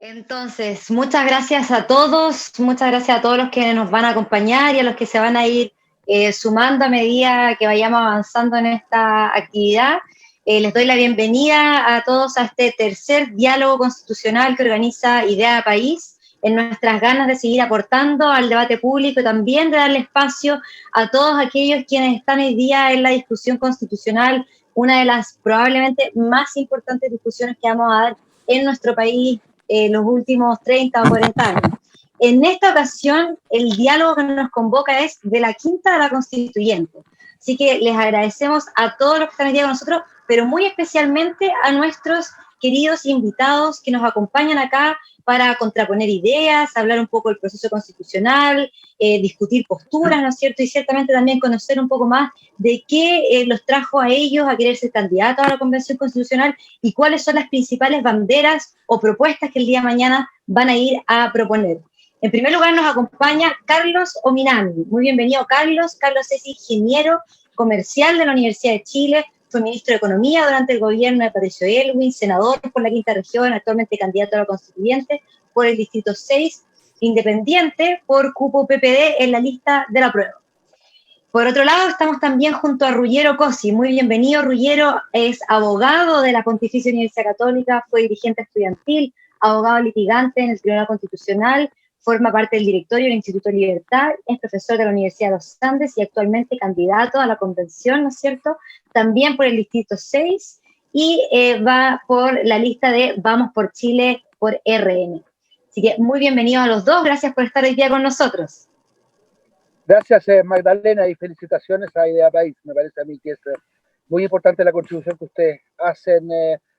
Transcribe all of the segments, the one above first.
Entonces, muchas gracias a todos los que nos van a acompañar y a los que se van a ir sumando a medida que vayamos avanzando en esta actividad. Les doy la bienvenida a todos a este tercer diálogo constitucional que organiza Idea País, en nuestras ganas de seguir aportando al debate público y también de darle espacio a todos aquellos quienes están hoy día en la discusión constitucional, una de las probablemente más importantes discusiones que vamos a dar en nuestro país los últimos 30 o 40 años. En esta ocasión, el diálogo que nos convoca es de la Quinta de la Constituyente. Así que les agradecemos a todos los que están hoy día con nosotros, pero muy especialmente a nuestros queridos invitados que nos acompañan acá para contraponer ideas, hablar un poco del proceso constitucional, discutir posturas, ¿no es cierto? Y ciertamente también conocer un poco más de qué los trajo a ellos a querer ser candidatos a la Convención Constitucional y cuáles son las principales banderas o propuestas que el día de mañana van a ir a proponer. En primer lugar nos acompaña Carlos Ominami. Muy bienvenido, Carlos. Carlos es ingeniero comercial de la Universidad de Chile, fue ministro de Economía durante el gobierno de Patricio Aylwin, senador por la Quinta Región, actualmente candidato a la Constituyente por el Distrito 6, independiente por cupo PPD en la lista de la prueba. Por otro lado, estamos también junto a Ruggero Cosi. Muy bienvenido, Ruggero es abogado de la Pontificia Universidad Católica, fue dirigente estudiantil, abogado litigante en el Tribunal Constitucional, forma parte del directorio del Instituto Libertad, es profesor de la Universidad de los Andes y actualmente candidato a la convención, ¿no es cierto? También por el Distrito 6 y va por la lista de Vamos por Chile por RN. Así que muy bienvenidos a los dos, gracias por estar hoy día con nosotros. Gracias, Magdalena, y felicitaciones a Idea País. Me parece a mí que es muy importante la contribución que ustedes hacen,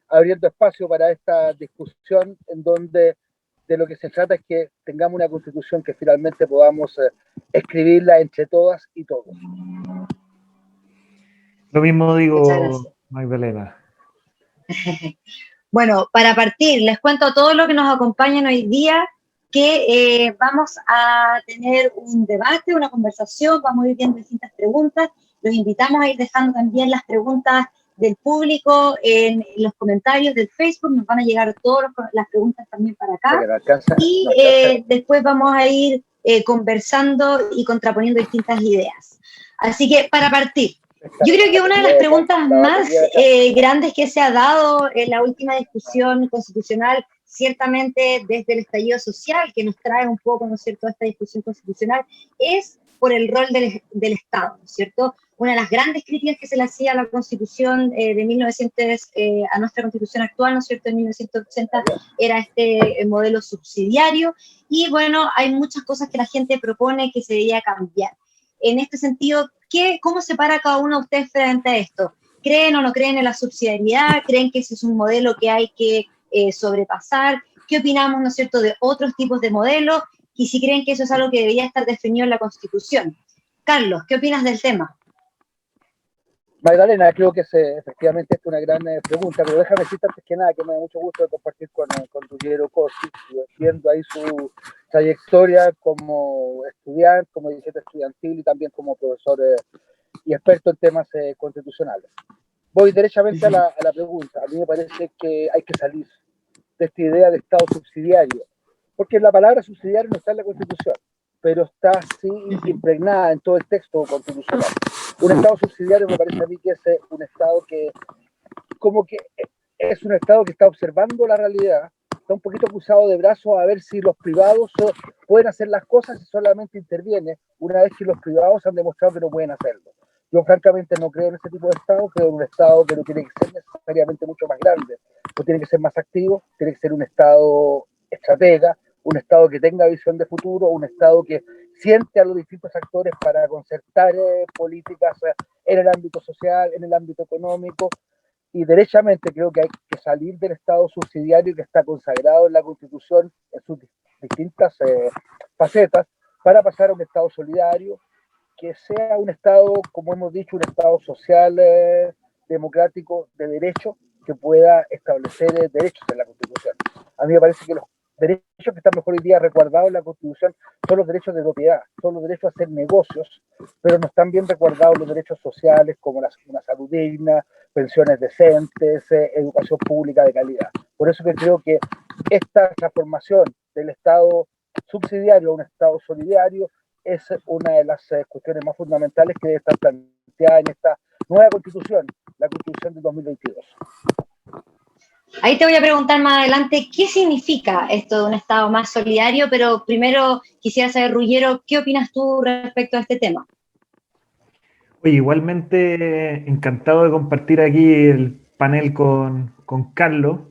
abriendo espacio para esta discusión en donde de lo que se trata es que tengamos una constitución que finalmente podamos escribirla entre todas y todos. Lo mismo digo, Magdalena. Bueno, para partir, les cuento a todos los que nos acompañan hoy día que vamos a tener un debate, una conversación, vamos a ir viendo distintas preguntas. Los invitamos a ir dejando también las preguntas del público en los comentarios del Facebook, nos van a llegar todas las preguntas también para acá. Y después vamos a ir conversando y contraponiendo distintas ideas. Así que para partir, yo creo que una de las preguntas más grandes que se ha dado en la última discusión constitucional, ciertamente desde el estallido social, que nos trae un poco, ¿no es cierto?, esta discusión constitucional, es por el rol del Estado, ¿no es cierto? Una de las grandes críticas que se le hacía a la Constitución de 1900, a nuestra Constitución actual, ¿no es cierto?, en 1980, era este modelo subsidiario, y bueno, hay muchas cosas que la gente propone que se debería cambiar. En este sentido, ¿cómo se para cada uno de ustedes frente a esto? ¿Creen o no creen en la subsidiariedad? ¿Creen que ese es un modelo que hay que sobrepasar? ¿Qué opinamos, no es cierto, de otros tipos de modelos? Y si creen que eso es algo que debería estar definido en la Constitución. Carlos, ¿qué opinas del tema? Magdalena, creo que efectivamente es una gran pregunta, pero déjame decirte antes que nada que me da mucho gusto de compartir con Ruggero Cosi, viendo ahí su trayectoria como estudiante, como dirigente estudiantil y también como profesor y experto en temas constitucionales. Voy derechamente a la pregunta. A mí me parece que hay que salir de esta idea de Estado subsidiario, porque la palabra subsidiario no está en la Constitución, pero está sí impregnada en todo el texto constitucional. Un Estado subsidiario me parece a mí que es un Estado que, como que es un Estado que está observando la realidad, está un poquito cruzado de brazos a ver si los privados pueden hacer las cosas y solamente interviene una vez que los privados han demostrado que no pueden hacerlo. Yo francamente no creo en ese tipo de Estado, creo en un Estado que no tiene que ser necesariamente mucho más grande, no tiene que ser más activo, tiene que ser un Estado estratega, un Estado que tenga visión de futuro, un Estado que siente a los distintos actores para concertar políticas en el ámbito social, en el ámbito económico, y derechamente creo que hay que salir del Estado subsidiario que está consagrado en la Constitución en sus distintas facetas para pasar a un Estado solidario, que sea un Estado, como hemos dicho, un Estado social, democrático, de derecho, que pueda establecer derechos en la Constitución. A mí me parece que los derechos que están mejor hoy día resguardados en la Constitución son los derechos de propiedad, son los derechos a hacer negocios, pero no están bien resguardados los derechos sociales como una salud digna, pensiones decentes, educación pública de calidad. Por eso que creo que esta transformación del Estado subsidiario a un Estado solidario es una de las cuestiones más fundamentales que debe estar planteada en esta nueva Constitución, la Constitución de 2022. Ahí te voy a preguntar más adelante qué significa esto de un Estado más solidario, pero primero quisiera saber, Ruggiero, ¿qué opinas tú respecto a este tema? Oye, igualmente encantado de compartir aquí el panel con Carlos.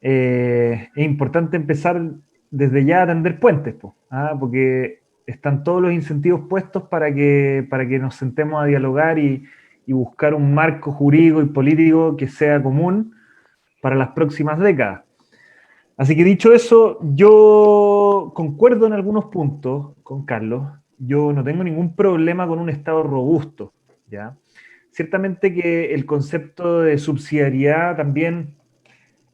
Es importante empezar desde ya a tender puentes, po, porque están todos los incentivos puestos para que nos sentemos a dialogar y buscar un marco jurídico y político que sea común para las próximas décadas. Así que dicho eso, yo concuerdo en algunos puntos con Carlos. Yo no tengo ningún problema con un Estado robusto, ¿ya? Ciertamente que el concepto de subsidiariedad también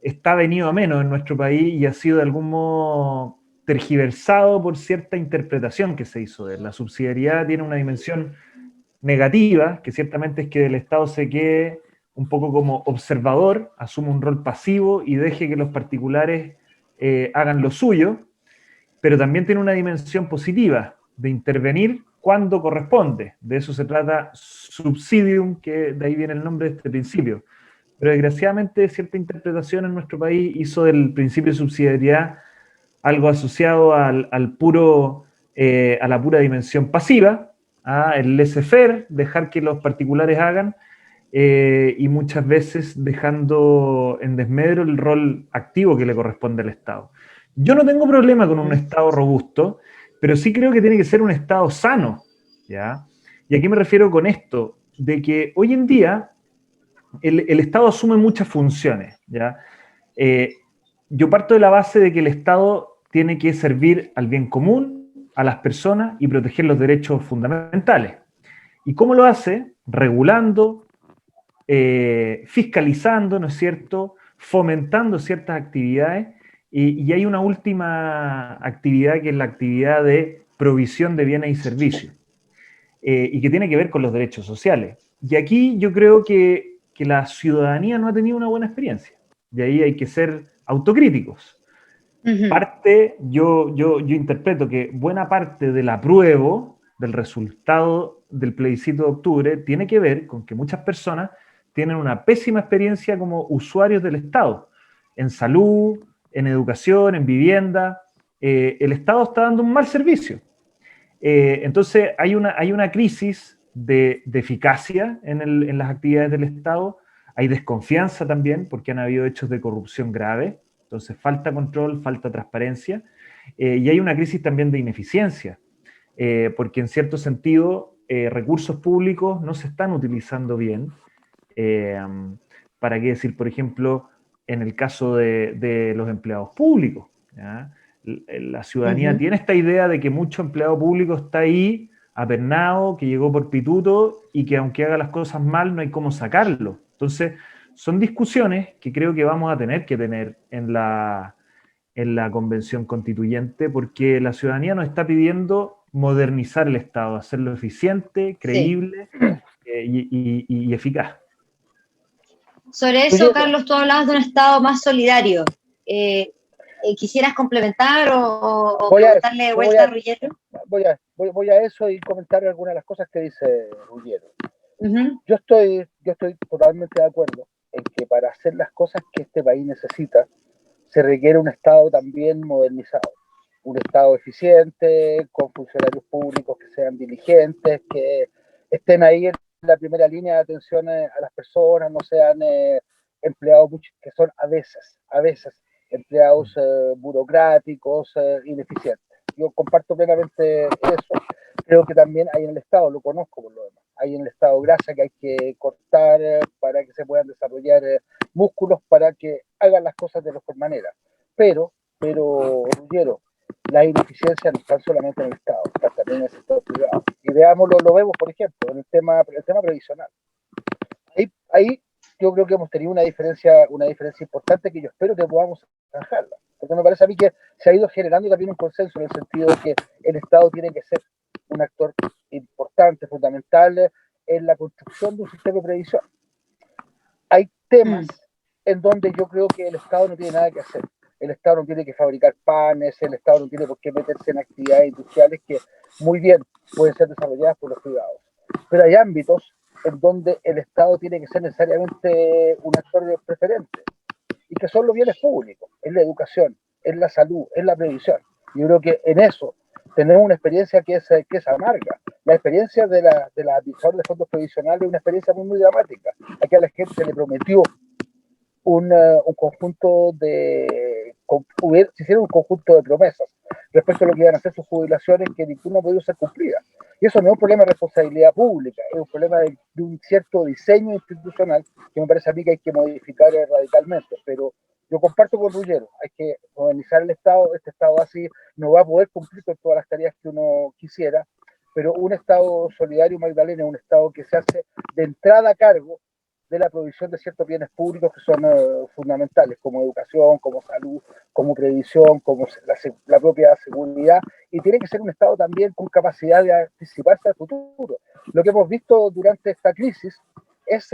está venido a menos en nuestro país y ha sido de algún modo tergiversado por cierta interpretación que se hizo de él. La subsidiariedad tiene una dimensión negativa, que ciertamente es que el Estado se quede un poco como observador, asuma un rol pasivo y deje que los particulares hagan lo suyo, pero también tiene una dimensión positiva de intervenir cuando corresponde. De eso se trata subsidium, que de ahí viene el nombre de este principio. Pero desgraciadamente cierta interpretación en nuestro país hizo del principio de subsidiariedad algo asociado al puro, a la pura dimensión pasiva, el laissez-faire, dejar que los particulares hagan, y muchas veces dejando en desmedro el rol activo que le corresponde al Estado. Yo no tengo problema con un Estado robusto, pero sí creo que tiene que ser un Estado sano, ¿ya? ¿Y a qué me refiero con esto? De que hoy en día el Estado asume muchas funciones, ¿ya? Yo parto de la base de que el Estado tiene que servir al bien común, a las personas y proteger los derechos fundamentales. ¿Y cómo lo hace? Regulando, fiscalizando, ¿no es cierto? Fomentando ciertas actividades, y hay una última actividad que es la actividad de provisión de bienes y servicios, y que tiene que ver con los derechos sociales. Y aquí yo creo que la ciudadanía no ha tenido una buena experiencia, y ahí hay que ser autocríticos. Yo interpreto que buena parte del apruebo, del resultado del plebiscito de octubre, tiene que ver con que muchas personas tienen una pésima experiencia como usuarios del Estado, en salud, en educación, en vivienda. El Estado está dando un mal servicio. Entonces hay una crisis de eficacia en las actividades del Estado, hay desconfianza también porque han habido hechos de corrupción graves, entonces falta control, falta transparencia, y hay una crisis también de ineficiencia, porque en cierto sentido recursos públicos no se están utilizando bien. ¿Para qué decir, por ejemplo, en el caso de los empleados públicos? ¿Ya? La ciudadanía tiene esta idea de que mucho empleado público está ahí, apernado, que llegó por pituto y que aunque haga las cosas mal no hay cómo sacarlo. Entonces, son discusiones que creo que vamos a tener que tener en la convención constituyente, porque la ciudadanía nos está pidiendo modernizar el Estado, hacerlo eficiente, creíble, y eficaz. Sobre eso, Carlos, tú hablabas de un Estado más solidario. ¿Quisieras complementar o preguntarle vuelta a Ruggiero? Voy a eso y comentar algunas de las cosas que dice Ruggiero. Yo estoy totalmente de acuerdo en que para hacer las cosas que este país necesita, se requiere un Estado también modernizado, un Estado eficiente, con funcionarios públicos que sean diligentes, que estén ahí en la primera línea de atención a las personas, no sean empleados que son a veces empleados burocráticos, ineficientes. Yo comparto plenamente eso. Creo que también hay en el Estado, lo conozco por lo demás, hay en el Estado grasa que hay que cortar para que se puedan desarrollar músculos para que hagan las cosas de mejor manera. Pero, Ruggiero, las ineficiencias no están solamente en el Estado, están también en el sector privado. Y veámoslo, lo vemos, por ejemplo, en el tema previsional. Ahí yo creo que hemos tenido una diferencia importante que yo espero que podamos zanjarla. Porque me parece a mí que se ha ido generando también un consenso en el sentido de que el Estado tiene que ser un actor importante, fundamental en la construcción de un sistema de previsión. Hay temas en donde yo creo que el Estado no tiene nada que hacer. El Estado no tiene que fabricar panes, el Estado no tiene por qué meterse en actividades industriales que muy bien pueden ser desarrolladas por los privados. Pero hay ámbitos en donde el Estado tiene que ser necesariamente un actor preferente, y que son los bienes públicos, es la educación, es la salud, es la previsión. Yo creo que en eso tenemos una experiencia que es amarga. La experiencia de la administradora de fondos previsionales es una experiencia muy, muy dramática. Aquí a la gente se le prometió un conjunto de, se hicieron un conjunto de promesas respecto a lo que iban a hacer sus jubilaciones que ninguna ha podido ser cumplida. Y eso no es un problema de responsabilidad pública, es un problema de un cierto diseño institucional que me parece a mí que hay que modificar radicalmente. Pero yo comparto con Ruggiero, hay que modernizar el Estado. Este Estado así no va a poder cumplir con todas las tareas que uno quisiera, pero un Estado solidario, Magdalena, es un Estado que se hace de entrada a cargo de la provisión de ciertos bienes públicos que son fundamentales, como educación, como salud, como previsión, como la propia seguridad, y tiene que ser un Estado también con capacidad de anticiparse al futuro. Lo que hemos visto durante esta crisis es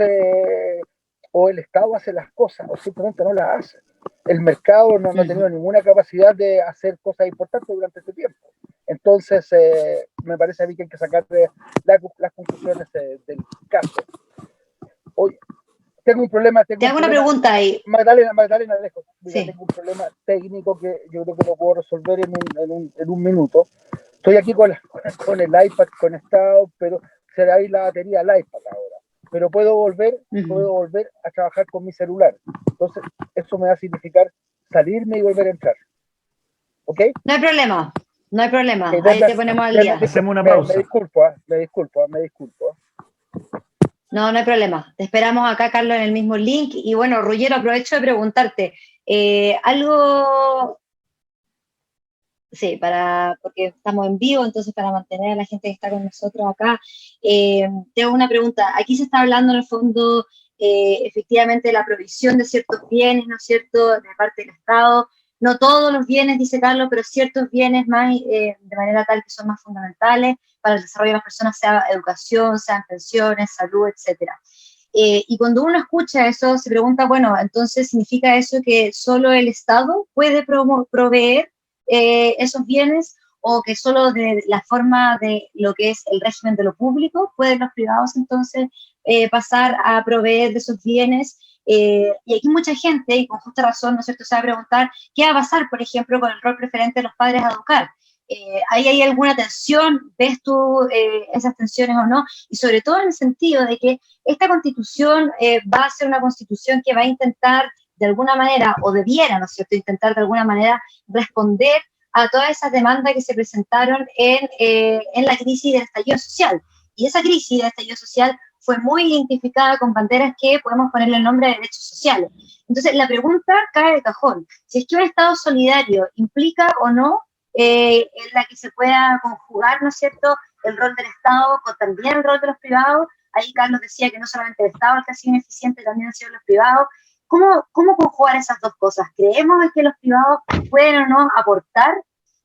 o el Estado hace las cosas o simplemente no las hace. El mercado no ha tenido ninguna capacidad de hacer cosas importantes durante este tiempo. Entonces, me parece a mí que hay que sacar las conclusiones del caso. Hoy tengo un problema. Te hago una pregunta ahí. Magdalena, dejo. Sí. Tengo un problema técnico que yo creo que lo puedo resolver en un minuto. Estoy aquí con el iPad conectado, pero se le va a ir la batería al iPad ahora. Pero puedo volver a trabajar con mi celular. Entonces, eso me va a significar salirme y volver a entrar. ¿Ok? No hay problema. No hay problema. Okay, ahí te ponemos al día. Hacemos una pausa. Me disculpo. No hay problema. Te esperamos acá, Carlos, en el mismo link. Y bueno, Ruggiero, aprovecho de preguntarte, algo, sí, porque estamos en vivo, entonces para mantener a la gente que está con nosotros acá, tengo una pregunta. Aquí se está hablando en el fondo, efectivamente, de la provisión de ciertos bienes, ¿no es cierto?, de parte del Estado. No todos los bienes, dice Carlos, pero ciertos bienes más, de manera tal que son más fundamentales para el desarrollo de las personas, sea educación, sean pensiones, salud, etcétera. Y cuando uno escucha eso, se pregunta, bueno, entonces ¿significa eso que solo el Estado puede proveer esos bienes, o que solo de la forma de lo que es el régimen de lo público pueden los privados entonces pasar a proveer de esos bienes? Y aquí mucha gente, y con justa razón, ¿no es cierto?, se va a preguntar qué va a pasar, por ejemplo, con el rol preferente de los padres a educar. ¿Ahí hay alguna tensión? ¿Ves tú esas tensiones o no? Y sobre todo en el sentido de que esta constitución va a ser una constitución que va a intentar de alguna manera, o debiera, ¿no es cierto?, intentar de alguna manera responder a todas esas demandas que se presentaron en la crisis del estallido social. Y esa crisis del estallido social fue muy identificada con banderas que podemos ponerle el nombre de derechos sociales. Entonces, la pregunta cae de cajón. Si es que un Estado solidario implica o no en la que se pueda conjugar, ¿no es cierto?, el rol del Estado con también el rol de los privados. Ahí Carlos decía que no solamente el Estado el que ha sido ineficiente, también han sido los privados. ¿Cómo conjugar esas dos cosas? ¿Creemos que los privados pueden o no aportar?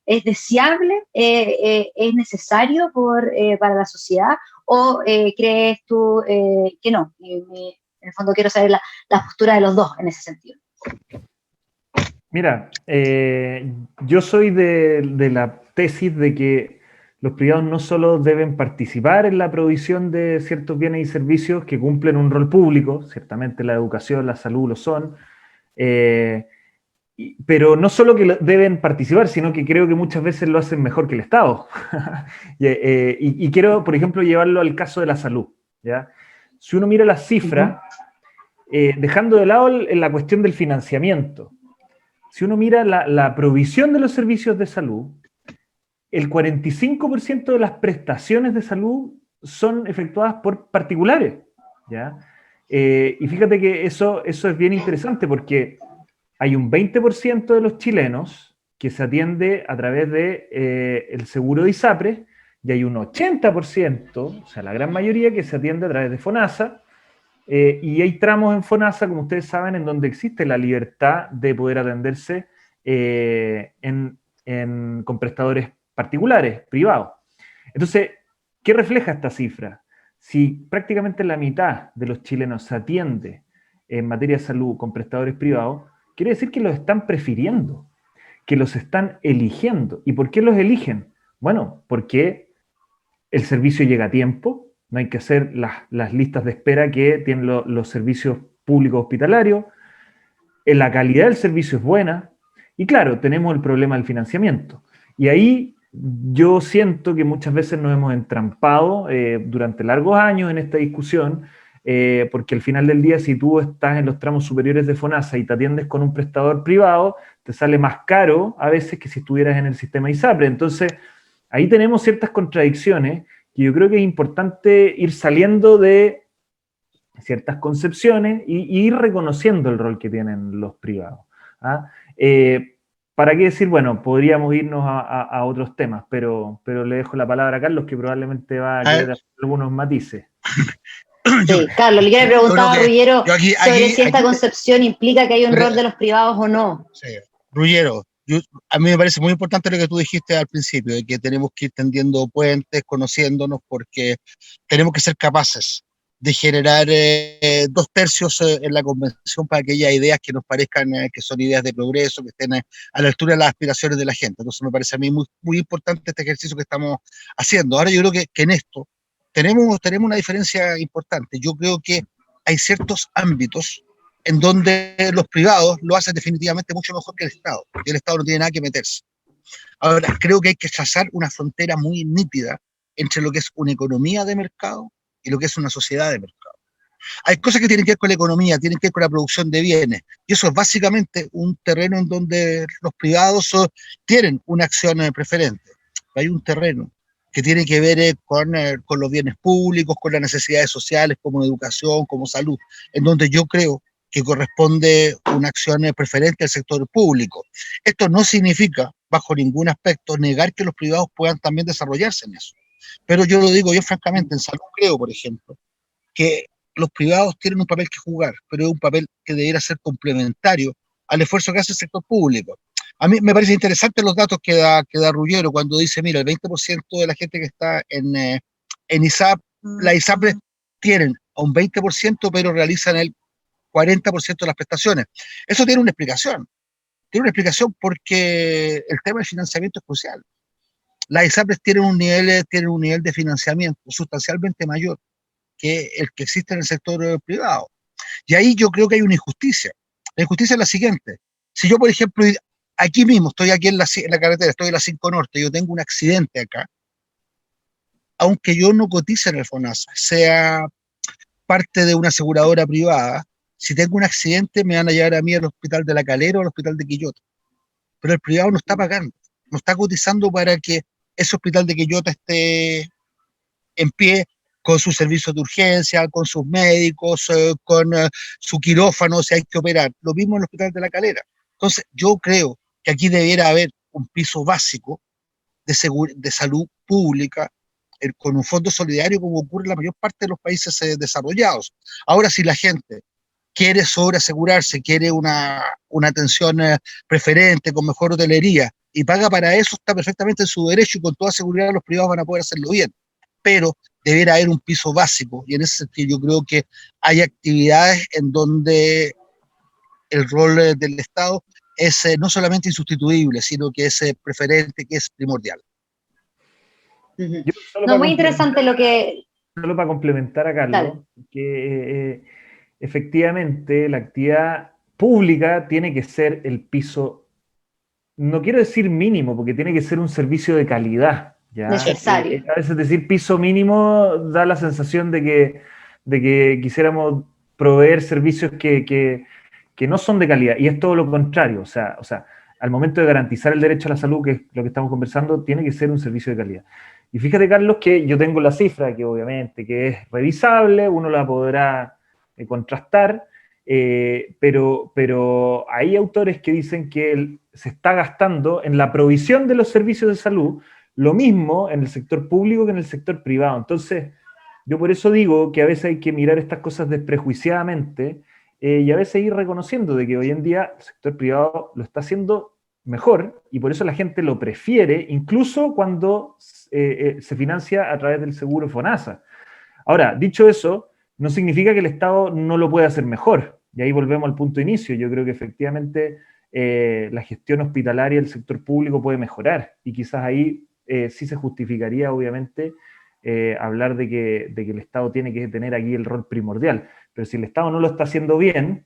¿Es deseable? ¿Es necesario para la sociedad? ¿O crees tú que no? En el fondo quiero saber la postura de los dos en ese sentido. Mira, yo soy de la tesis de que los privados no solo deben participar en la provisión de ciertos bienes y servicios que cumplen un rol público, ciertamente la educación, la salud lo son, pero no solo que deben participar, sino que creo que muchas veces lo hacen mejor que el Estado. y quiero, por ejemplo, llevarlo al caso de la salud, ¿ya? Si uno mira las cifras, dejando de lado la cuestión del financiamiento, si uno mira la provisión de los servicios de salud, el 45% de las prestaciones de salud son efectuadas por particulares, ¿ya? Y fíjate que eso es bien interesante porque hay un 20% de los chilenos que se atiende a través de el seguro de ISAPRE, y hay un 80%, o sea, la gran mayoría, que se atiende a través de FONASA, y hay tramos en FONASA, como ustedes saben, en donde existe la libertad de poder atenderse con prestadores particulares, privados. Entonces, ¿qué refleja esta cifra? Si prácticamente la mitad de los chilenos se atiende en materia de salud con prestadores privados, quiere decir que los están prefiriendo, que los están eligiendo. ¿Y por qué los eligen? Bueno, porque el servicio llega a tiempo, no hay que hacer las listas de espera que tienen los servicios públicos hospitalarios, la calidad del servicio es buena, y claro, tenemos el problema del financiamiento. Y ahí yo siento que muchas veces nos hemos entrampado durante largos años en esta discusión, porque al final del día, si tú estás en los tramos superiores de FONASA y te atiendes con un prestador privado, te sale más caro a veces que si estuvieras en el sistema ISAPRE. Entonces, ahí tenemos ciertas contradicciones que yo creo que es importante ir saliendo de ciertas concepciones y ir reconociendo el rol que tienen los privados. ¿Ah? ¿Para qué decir? Bueno, podríamos irnos a otros temas, pero le dejo la palabra a Carlos, que probablemente va a querer hacer algunos matices. Sí, Carlos, le quiero preguntar a Ruggiero sobre si esta concepción implica que hay un rol de los privados o no. Sí, Ruggiero, a mí me parece muy importante lo que tú dijiste al principio, de que tenemos que ir tendiendo puentes, conociéndonos, porque tenemos que ser capaces de generar 2/3 en la convención para que haya ideas que nos parezcan que son ideas de progreso, que estén a la altura de las aspiraciones de la gente. Entonces me parece a mí muy, muy importante este ejercicio que estamos haciendo. Ahora yo creo que en esto tenemos una diferencia importante. Yo creo que hay ciertos ámbitos en donde los privados lo hacen definitivamente mucho mejor que el Estado, y el Estado no tiene nada que meterse. Ahora, creo que hay que trazar una frontera muy nítida entre lo que es una economía de mercado y lo que es una sociedad de mercado. Hay cosas que tienen que ver con la economía, tienen que ver con la producción de bienes, y eso es básicamente un terreno en donde los privados tienen una acción preferente. Hay un terreno que tiene que ver con los bienes públicos, con las necesidades sociales, como educación, como salud, en donde yo creo que corresponde una acción preferente al sector público. Esto no significa, bajo ningún aspecto, negar que los privados puedan también desarrollarse en eso. Pero yo lo digo yo francamente, en salud creo, por ejemplo, que los privados tienen un papel que jugar, pero es un papel que debería ser complementario al esfuerzo que hace el sector público. A mí me parece interesante los datos que da Ruggiero cuando dice, mira, el 20% de la gente que está en ISAP, la ISAP tienen a un 20%, pero realizan el 40% de las prestaciones. Eso tiene una explicación. Tiene una explicación porque el tema del financiamiento es crucial. Las ISAPRES tienen un nivel de financiamiento sustancialmente mayor que el que existe en el sector privado. Y ahí yo creo que hay una injusticia. La injusticia es la siguiente. Si yo, por ejemplo, aquí mismo, estoy aquí en la carretera, estoy en la 5 Norte, yo tengo un accidente acá, aunque yo no cotice en el FONASA, sea parte de una aseguradora privada, si tengo un accidente me van a llevar a mí al hospital de La Calera o al hospital de Quillota. Pero el privado no está pagando, no está cotizando para que ese hospital de Quillota esté en pie con sus servicios de urgencia, con sus médicos, con su quirófano si hay que operar. Lo mismo en el hospital de La Calera. Entonces, yo creo que aquí debiera haber un piso básico de salud pública con un fondo solidario como ocurre en la mayor parte de los países desarrollados. Ahora, si la gente quiere sobreasegurarse, quiere una atención preferente, con mejor hotelería, y paga para eso, está perfectamente en su derecho, y con toda seguridad los privados van a poder hacerlo bien. Pero debería haber un piso básico, y en ese sentido yo creo que hay actividades en donde el rol del Estado es no solamente insustituible, sino que es preferente, que es primordial. No, muy interesante lo que... Solo para complementar a Carlos, dale, que efectivamente la actividad pública tiene que ser el piso, no quiero decir mínimo, porque tiene que ser un servicio de calidad. ¿Ya? Necesario. A veces decir piso mínimo da la sensación de que quisiéramos proveer servicios que no son de calidad, y es todo lo contrario. O sea, al momento de garantizar el derecho a la salud, que es lo que estamos conversando, tiene que ser un servicio de calidad. Y fíjate, Carlos, que yo tengo la cifra, que obviamente que es revisable, uno la podrá contrastar, pero hay autores que dicen que se está gastando en la provisión de los servicios de salud lo mismo en el sector público que en el sector privado. Entonces, yo por eso digo que a veces hay que mirar estas cosas desprejuiciadamente y a veces ir reconociendo de que hoy en día el sector privado lo está haciendo mejor, y por eso la gente lo prefiere, incluso cuando se financia a través del seguro FONASA. Ahora, dicho eso, no significa que el Estado no lo pueda hacer mejor, Y ahí volvemos al punto de inicio. Yo creo que efectivamente la gestión hospitalaria del sector público puede mejorar, y quizás ahí sí se justificaría, obviamente, hablar de que el Estado tiene que tener aquí el rol primordial. Pero si el Estado no lo está haciendo bien,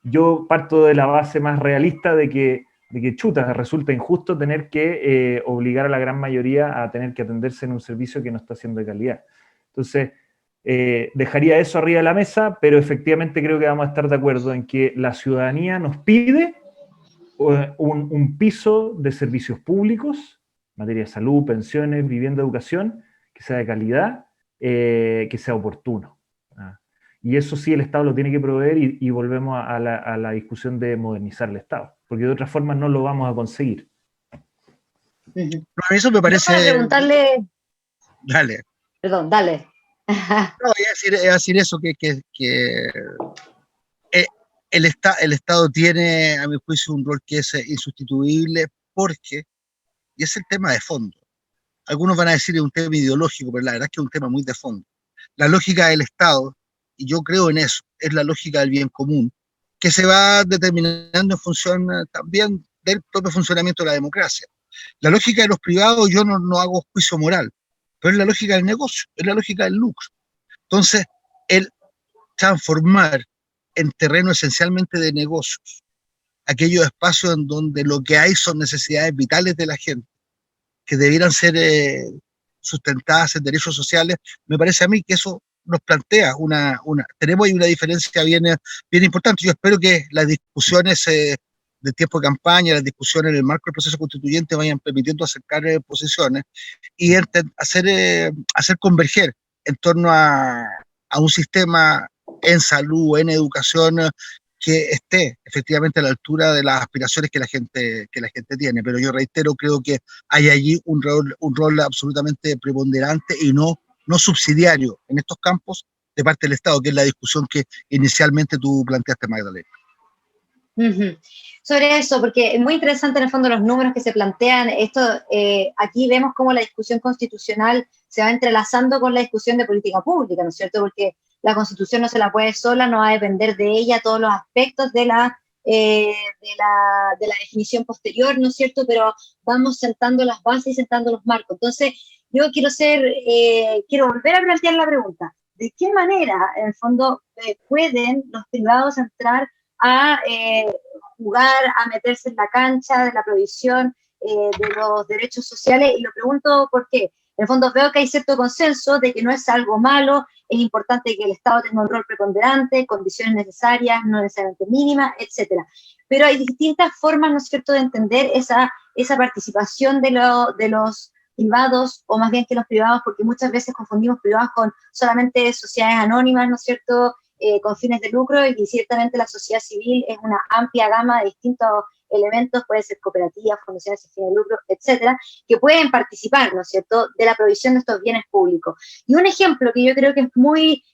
yo parto de la base más realista de que chuta, resulta injusto tener que obligar a la gran mayoría a tener que atenderse en un servicio que no está siendo de calidad. Entonces, dejaría eso arriba de la mesa, pero efectivamente creo que vamos a estar de acuerdo en que la ciudadanía nos pide un piso de servicios públicos, materia de salud, pensiones, vivienda, educación, que sea de calidad, que sea oportuno. Y eso sí el Estado lo tiene que proveer, y volvemos a la discusión de modernizar el Estado, porque de otra forma no lo vamos a conseguir. Eso me parece... Para preguntarle... Dale. Perdón, dale. No, voy a decir eso, que el Estado tiene, a mi juicio, un rol que es insustituible, porque, y es el tema de fondo. Algunos van a decir que es un tema ideológico, pero la verdad es que es un tema muy de fondo. La lógica del Estado, y yo creo en eso, es la lógica del bien común, que se va determinando en función también del propio funcionamiento de la democracia. La lógica de los privados, yo no hago juicio moral, pero es la lógica del negocio, es la lógica del lucro. Entonces, el transformar en terreno esencialmente de negocios aquellos espacios en donde lo que hay son necesidades vitales de la gente, que debieran ser sustentadas en derechos sociales, me parece a mí que eso nos plantea tenemos ahí una diferencia bien importante. Yo espero que las discusiones de tiempo de campaña, las discusiones en el marco del proceso constituyente vayan permitiendo acercar posiciones y hacer converger en torno a un sistema en salud, en educación, que esté efectivamente a la altura de las aspiraciones que la gente tiene. Pero yo reitero, creo que hay allí un rol absolutamente preponderante y no subsidiario en estos campos de parte del Estado, que es la discusión que inicialmente tú planteaste, Magdalena. Sobre eso, porque es muy interesante en el fondo los números que se plantean. Esto, aquí vemos cómo la discusión constitucional se va entrelazando con la discusión de política pública, ¿no es cierto? Porque la Constitución no se la puede sola, no va a depender de ella todos los aspectos de la definición posterior, ¿no es cierto? Pero vamos sentando las bases y sentando los marcos. Entonces, yo quiero volver a plantear la pregunta: ¿de qué manera, en el fondo, pueden los privados entrar a jugar, a meterse en la cancha de la provisión de los derechos sociales? Y lo pregunto por qué. En el fondo veo que hay cierto consenso de que no es algo malo, es importante que el Estado tenga un rol preponderante, condiciones necesarias, no necesariamente mínimas, etcétera. Pero hay distintas formas, ¿no es cierto?, de entender esa participación de los privados, o más bien que los privados, porque muchas veces confundimos privados con solamente sociedades anónimas, ¿no es cierto?, con fines de lucro, y ciertamente la sociedad civil es una amplia gama de distintos elementos, puede ser cooperativas, fundaciones sin fines de lucro, etcétera, que pueden participar, ¿no es cierto?, de la provisión de estos bienes públicos. Y un ejemplo que yo creo que es muy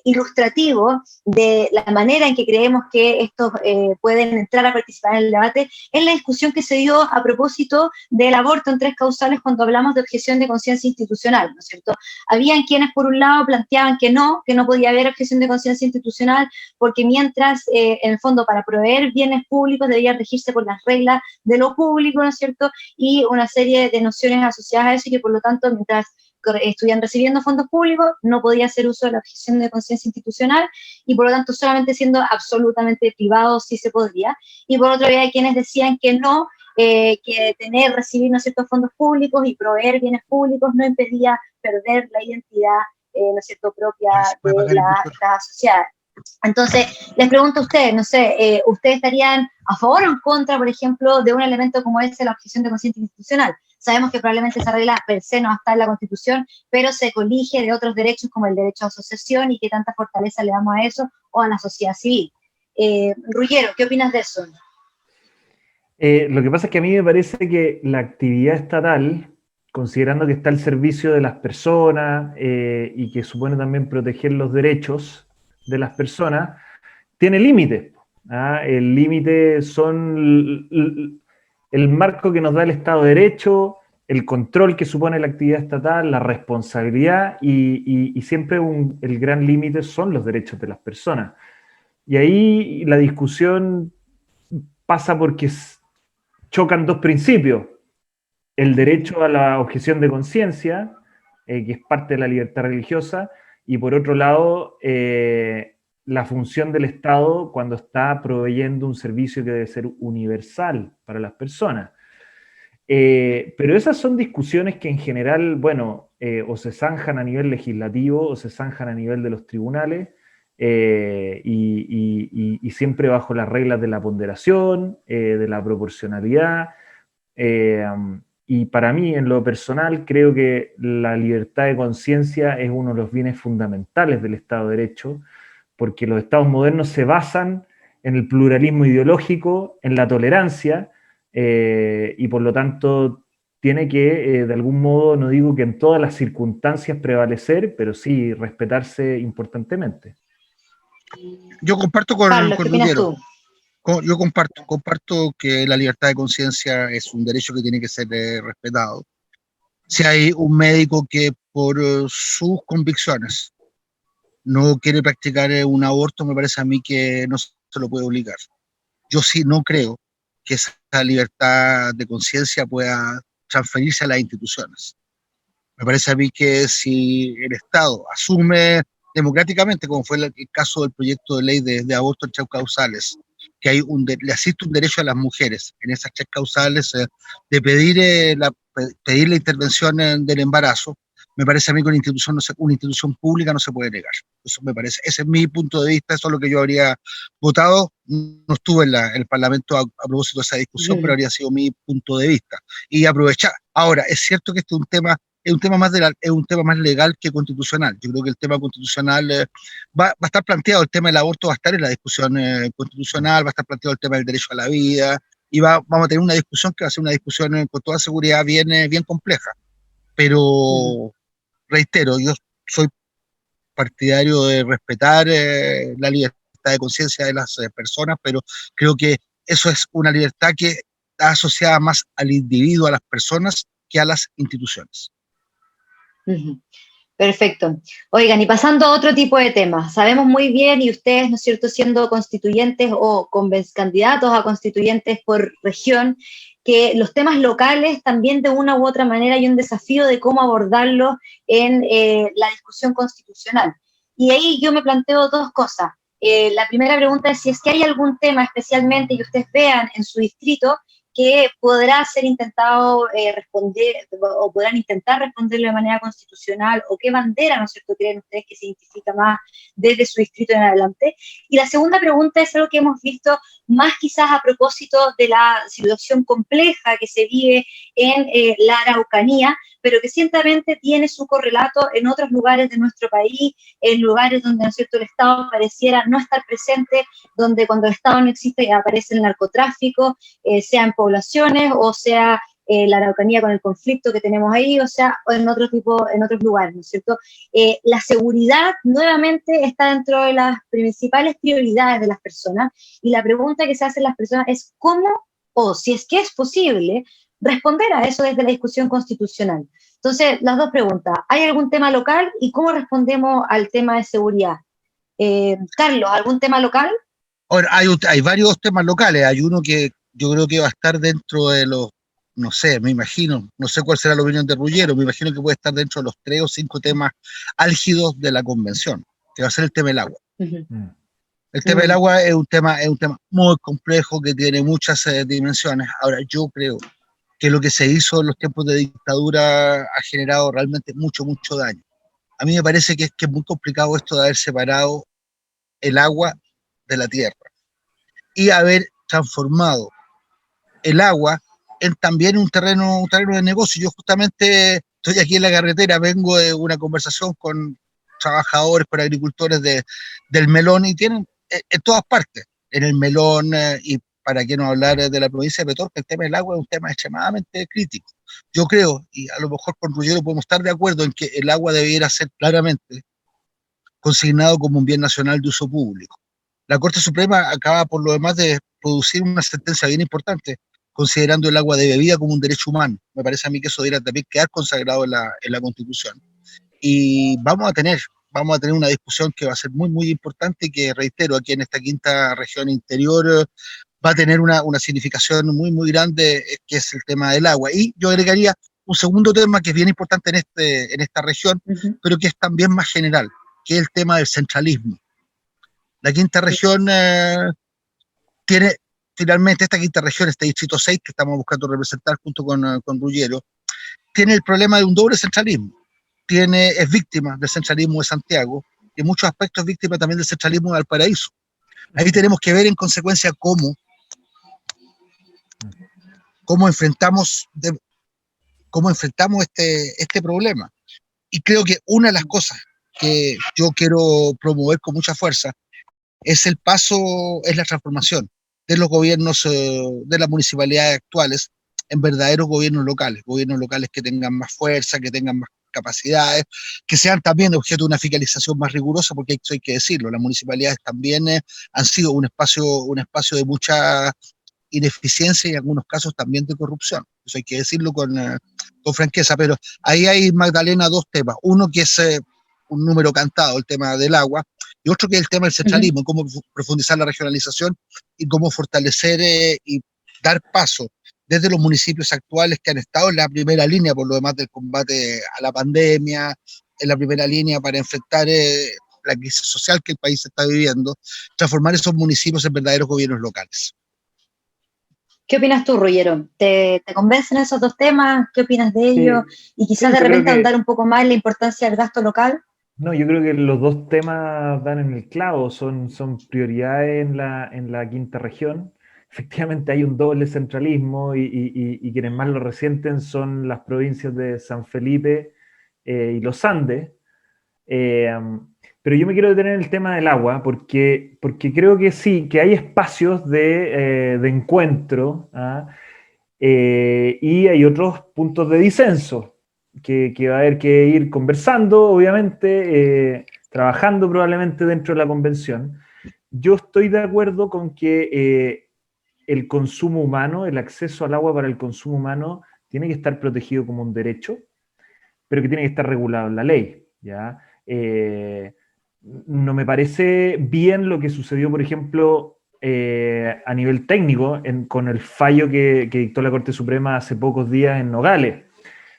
ilustrativo de la manera en que creemos que estos pueden entrar a participar en el debate es la discusión que se dio a propósito del aborto en 3 causales cuando hablamos de objeción de conciencia institucional, ¿no es cierto? Habían quienes por un lado planteaban que no podía haber objeción de conciencia institucional porque mientras en el fondo para proveer bienes públicos debía regirse por las reglas de lo público, ¿no es cierto? Y una serie de nociones asociadas a eso, y que por lo tanto mientras estuvieran recibiendo fondos públicos, no podía hacer uso de la objeción de conciencia institucional, y por lo tanto solamente siendo absolutamente privado sí se podría. Y por otro lado hay quienes decían que no, que recibir, ¿no es cierto?, fondos públicos y proveer bienes públicos no impedía perder la identidad, ¿no es cierto?, propia de las sociedades. Entonces, les pregunto a ustedes, no sé, ¿ustedes estarían a favor o en contra, por ejemplo, de un elemento como ese, la objeción de conciencia institucional? Sabemos que probablemente esa regla per se no está en la Constitución, pero se colige de otros derechos como el derecho a asociación, y qué tanta fortaleza le damos a eso, o a la sociedad civil. Ruggiero, ¿qué opinas de eso? Lo que pasa es que a mí me parece que la actividad estatal, considerando que está al servicio de las personas y que supone también proteger los derechos de las personas, tiene límites. El límite son el marco que nos da el Estado de Derecho, el control que supone la actividad estatal, la responsabilidad, y siempre el gran límite son los derechos de las personas. Y ahí la discusión pasa porque chocan dos principios. El derecho a la objeción de conciencia, que es parte de la libertad religiosa, y por otro lado, la función del Estado cuando está proveyendo un servicio que debe ser universal para las personas. Pero esas son discusiones que en general, bueno, o se zanjan a nivel legislativo o se zanjan a nivel de los tribunales, y siempre bajo las reglas de la ponderación, de la proporcionalidad. Y para mí, en lo personal, creo que la libertad de conciencia es uno de los bienes fundamentales del Estado de Derecho, porque los estados modernos se basan en el pluralismo ideológico, en la tolerancia, y por lo tanto tiene que, de algún modo, no digo que en todas las circunstancias prevalecer, pero sí respetarse importantemente. Yo comparto Carlos, con ¿qué opinas Ruggiero. tú? Yo comparto que la libertad de conciencia es un derecho que tiene que ser respetado. Si hay un médico que por sus convicciones no quiere practicar un aborto, me parece a mí que no se lo puede obligar. Yo sí no creo que esa libertad de conciencia pueda transferirse a las instituciones. Me parece a mí que si el Estado asume democráticamente, como fue el caso del proyecto de ley de aborto en tres causales, que hay le asiste un derecho a las mujeres en esas tres causales de pedir la intervención del embarazo, me parece a mí que una institución pública no se puede negar. Eso me parece, ese es mi punto de vista, eso es lo que yo habría votado. No estuve en el Parlamento a propósito de esa discusión, pero habría sido mi punto de vista. Y aprovechar. Ahora, es cierto que este es un tema más legal que constitucional. Yo creo que el tema constitucional va a estar planteado, el tema del aborto va a estar en la discusión constitucional, va a estar planteado el tema del derecho a la vida, y vamos a tener una discusión que va a ser una discusión con toda seguridad bien compleja. Pero reitero, yo soy partidario de respetar la libertad de conciencia de las personas, pero creo que eso es una libertad que está asociada más al individuo, a las personas, que a las instituciones. Perfecto. Oigan, y pasando a otro tipo de temas, sabemos muy bien, y ustedes, ¿no es cierto?, siendo constituyentes o candidatos a constituyentes por región, que los temas locales también de una u otra manera hay un desafío de cómo abordarlos en la discusión constitucional. Y ahí yo me planteo dos cosas. La primera pregunta es si es que hay algún tema especialmente que ustedes vean en su distrito que podrá ser intentado responder, o podrán intentar responderlo de manera constitucional, o qué bandera, ¿no es cierto?, creen ustedes que se identifica más desde su distrito en adelante. Y la segunda pregunta es algo que hemos visto más quizás a propósito de la situación compleja que se vive en la Araucanía, pero que ciertamente tiene su correlato en otros lugares de nuestro país, en lugares donde, ¿no es cierto?, el Estado pareciera no estar presente, donde cuando el Estado no existe aparece el narcotráfico, sea en poblaciones o sea la Araucanía con el conflicto que tenemos ahí, o sea, o en otros lugares, ¿no es cierto? La seguridad nuevamente está dentro de las principales prioridades de las personas, y la pregunta que se hacen las personas es cómo, o si es que es posible, responder a eso desde la discusión constitucional. Entonces, las dos preguntas, ¿hay algún tema local y cómo respondemos al tema de seguridad? Carlos, ¿algún tema local? Ahora, hay varios temas locales, hay uno que yo creo que va a estar dentro de los, no sé, me imagino, no sé cuál será la opinión de Ruggiero, me imagino que puede estar dentro de los 3 o 5 temas álgidos de la convención, que va a ser el tema del agua. El tema del agua es un tema muy complejo que tiene muchas dimensiones. Ahora, yo creo que lo que se hizo en los tiempos de dictadura ha generado realmente mucho daño. A mí me parece que es muy complicado esto de haber separado el agua de la tierra y haber transformado el agua en también un terreno de negocio. Yo justamente estoy aquí en la carretera, vengo de una conversación con trabajadores, con agricultores del melón, y tienen en todas partes, en el melón, y para qué no hablar de la provincia de Petorca, el tema del agua es un tema extremadamente crítico. Yo creo, y a lo mejor con Ruggiero podemos estar de acuerdo en que el agua debiera ser claramente consignado como un bien nacional de uso público. La Corte Suprema acaba por lo demás de producir una sentencia bien importante, considerando el agua de bebida como un derecho humano. Me parece a mí que eso debería también quedar consagrado en la Constitución. Y vamos a tener vamos a tener una discusión que va a ser muy, muy importante y que, reitero, aquí en esta quinta región interior va a tener una significación muy, muy grande, que es el tema del agua. Y yo agregaría un segundo tema que es bien importante en esta región, pero que es también más general, que es el tema del centralismo. La quinta región tiene, finalmente, esta quinta región, este distrito 6 que estamos buscando representar junto con Ruggiero, tiene el problema de un doble centralismo. Es víctima del centralismo de Santiago y en muchos aspectos es víctima también del centralismo de Valparaíso. Ahí tenemos que ver en consecuencia cómo enfrentamos este problema. Y creo que una de las cosas que yo quiero promover con mucha fuerza es la transformación de los gobiernos, de las municipalidades actuales en verdaderos gobiernos locales que tengan más fuerza, que tengan más capacidades, que sean también objeto de una fiscalización más rigurosa, porque eso hay que decirlo, las municipalidades también han sido un espacio de mucha ineficiencia y en algunos casos también de corrupción. Eso hay que decirlo con franqueza, pero ahí hay, Magdalena, dos temas. Uno que es un número cantado, el tema del agua, y otro que es el tema del centralismo, y cómo profundizar la regionalización y cómo fortalecer y dar paso desde los municipios actuales que han estado en la primera línea, por lo demás, del combate a la pandemia, en la primera línea para enfrentar la crisis social que el país está viviendo, transformar esos municipios en verdaderos gobiernos locales. ¿Qué opinas tú, Ruggiero? ¿Te convencen esos dos temas? ¿Qué opinas de ellos? Y quizás de repente ahondar un poco más en la importancia del gasto local. No, yo creo que los dos temas dan en el clavo, son prioridades en la quinta región. Efectivamente hay un doble centralismo y quienes más lo resienten son las provincias de San Felipe y los Andes. Pero yo me quiero detener en el tema del agua porque creo que sí, que hay espacios de encuentro, ¿ah? Y hay otros puntos de disenso que va a haber que ir conversando, obviamente, trabajando probablemente dentro de la convención. Yo estoy de acuerdo con que el consumo humano, el acceso al agua para el consumo humano, tiene que estar protegido como un derecho, pero que tiene que estar regulado en la ley, ¿ya? No me parece bien lo que sucedió, por ejemplo, a nivel técnico, con el fallo que dictó la Corte Suprema hace pocos días en Nogales.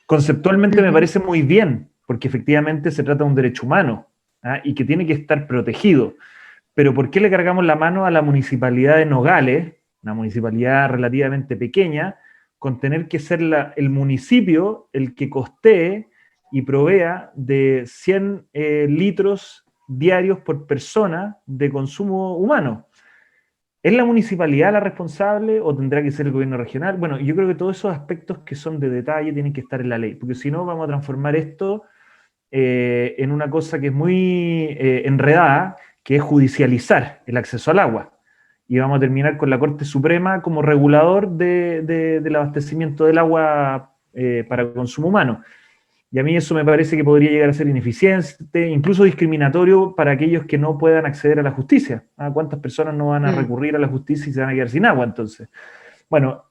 Conceptualmente me parece muy bien, porque efectivamente se trata de un derecho humano, ¿ah? Y que tiene que estar protegido. Pero ¿por qué le cargamos la mano a la municipalidad de Nogales, una municipalidad relativamente pequeña, con tener que ser el municipio el que costee y provea de 100 litros diarios por persona de consumo humano? ¿Es la municipalidad la responsable o tendrá que ser el gobierno regional? Bueno, yo creo que todos esos aspectos que son de detalle tienen que estar en la ley, porque si no vamos a transformar esto en una cosa que es muy enredada, que es judicializar el acceso al agua. Y vamos a terminar con la Corte Suprema como regulador del abastecimiento del agua para consumo humano. Y a mí eso me parece que podría llegar a ser ineficiente, incluso discriminatorio para aquellos que no puedan acceder a la justicia. ¿Ah? ¿Cuántas personas no van a recurrir a la justicia y se van a quedar sin agua entonces? Bueno,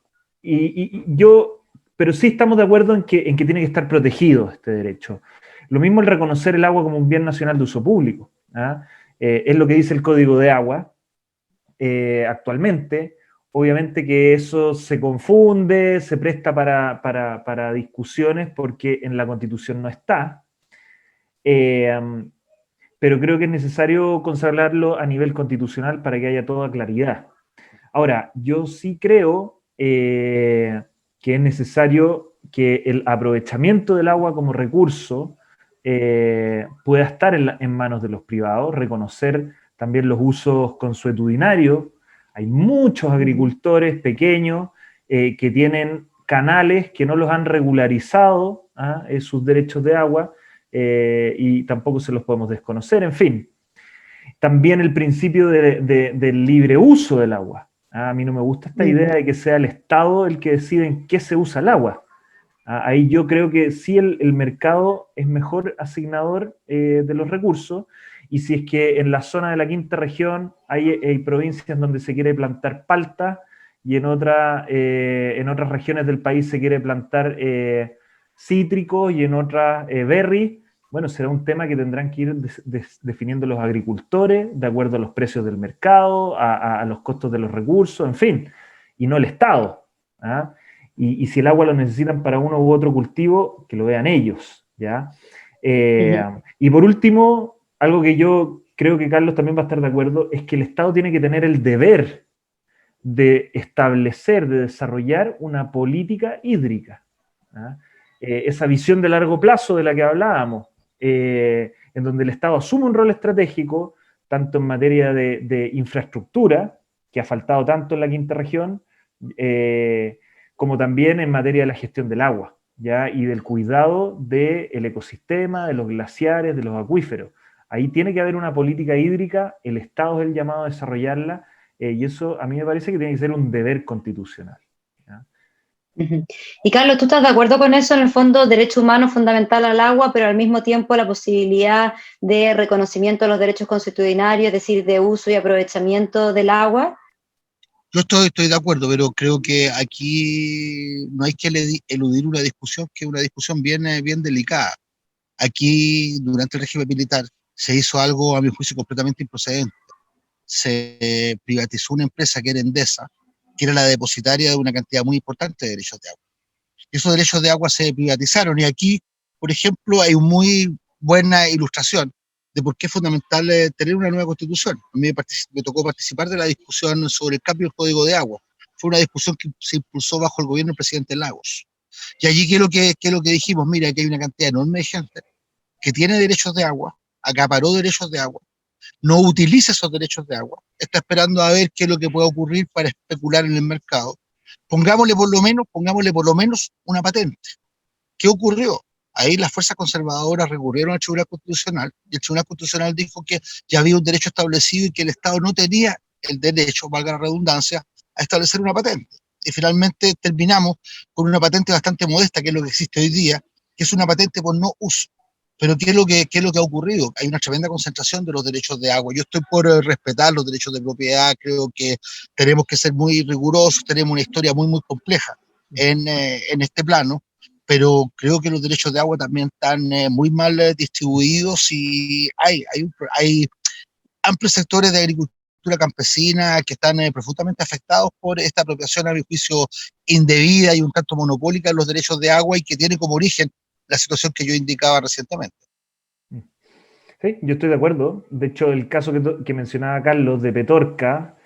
pero sí estamos de acuerdo en que tiene que estar protegido este derecho. Lo mismo el reconocer el agua como un bien nacional de uso público. ¿Ah? Es lo que dice el Código de Agua actualmente. Obviamente que eso se confunde, se presta para discusiones porque en la Constitución no está, pero creo que es necesario consagrarlo a nivel constitucional para que haya toda claridad. Ahora, yo sí creo que es necesario que el aprovechamiento del agua como recurso pueda estar en manos de los privados, reconocer también los usos consuetudinarios. Hay muchos agricultores pequeños que tienen canales que no los han regularizado sus derechos de agua y tampoco se los podemos desconocer, en fin. También el principio del libre uso del agua. A mí no me gusta esta idea de que sea el Estado el que decide en qué se usa el agua. Ahí yo creo que sí el mercado es mejor asignador de los recursos. Y si es que en la zona de la quinta región hay provincias donde se quiere plantar palta y en otras regiones del país se quiere plantar cítricos y en otras berry, bueno, será un tema que tendrán que ir definiendo los agricultores de acuerdo a los precios del mercado, a los costos de los recursos, en fin, y no el Estado. ¿Ah? Y si el agua lo necesitan para uno u otro cultivo, que lo vean ellos, ¿ya? Y por último, algo que yo creo que Carlos también va a estar de acuerdo, es que el Estado tiene que tener el deber de establecer, de desarrollar una política hídrica. ¿Ah? Esa visión de largo plazo de la que hablábamos, en donde el Estado asume un rol estratégico, tanto en materia de infraestructura, que ha faltado tanto en la quinta región, como también en materia de la gestión del agua, ¿ya? Y del cuidado del ecosistema, de los glaciares, de los acuíferos. Ahí tiene que haber una política hídrica, el Estado es el llamado a desarrollarla, y eso a mí me parece que tiene que ser un deber constitucional. ¿Ya? Y Carlos, ¿tú estás de acuerdo con eso? En el fondo, derecho humano fundamental al agua, pero al mismo tiempo la posibilidad de reconocimiento de los derechos constitucionarios, es decir, de uso y aprovechamiento del agua. Yo estoy de acuerdo, pero creo que aquí no hay que eludir una discusión que es una discusión bien delicada. Aquí, durante el régimen militar, se hizo algo, a mi juicio, completamente improcedente. Se privatizó una empresa que era Endesa, que era la depositaria de una cantidad muy importante de derechos de agua. Y esos derechos de agua se privatizaron. Y aquí, por ejemplo, hay una muy buena ilustración de por qué es fundamental tener una nueva constitución. A mí me tocó participar de la discusión sobre el cambio del Código de Agua. Fue una discusión que se impulsó bajo el gobierno del presidente Lagos. Y allí, ¿qué es lo que dijimos? Mira, que hay una cantidad enorme de gente que tiene derechos de agua, acaparó derechos de agua, no utiliza esos derechos de agua, está esperando a ver qué es lo que puede ocurrir para especular en el mercado. Pongámosle por lo menos una patente. ¿Qué ocurrió? Ahí las fuerzas conservadoras recurrieron al Tribunal Constitucional y el Tribunal Constitucional dijo que ya había un derecho establecido y que el Estado no tenía el derecho, valga la redundancia, a establecer una patente. Y finalmente terminamos con una patente bastante modesta, que es lo que existe hoy día, que es una patente por no uso. Pero ¿qué es lo que ha ocurrido? Hay una tremenda concentración de los derechos de agua. Yo estoy por respetar los derechos de propiedad, creo que tenemos que ser muy rigurosos, tenemos una historia muy compleja en este plano, pero creo que los derechos de agua también están muy mal distribuidos y hay amplios sectores de agricultura campesina que están profundamente afectados por esta apropiación, a mi juicio, indebida y un tanto monopólica de los derechos de agua y que tiene como origen la situación que yo indicaba recientemente. Sí, yo estoy de acuerdo. De hecho, el caso que mencionaba Carlos de Petorca,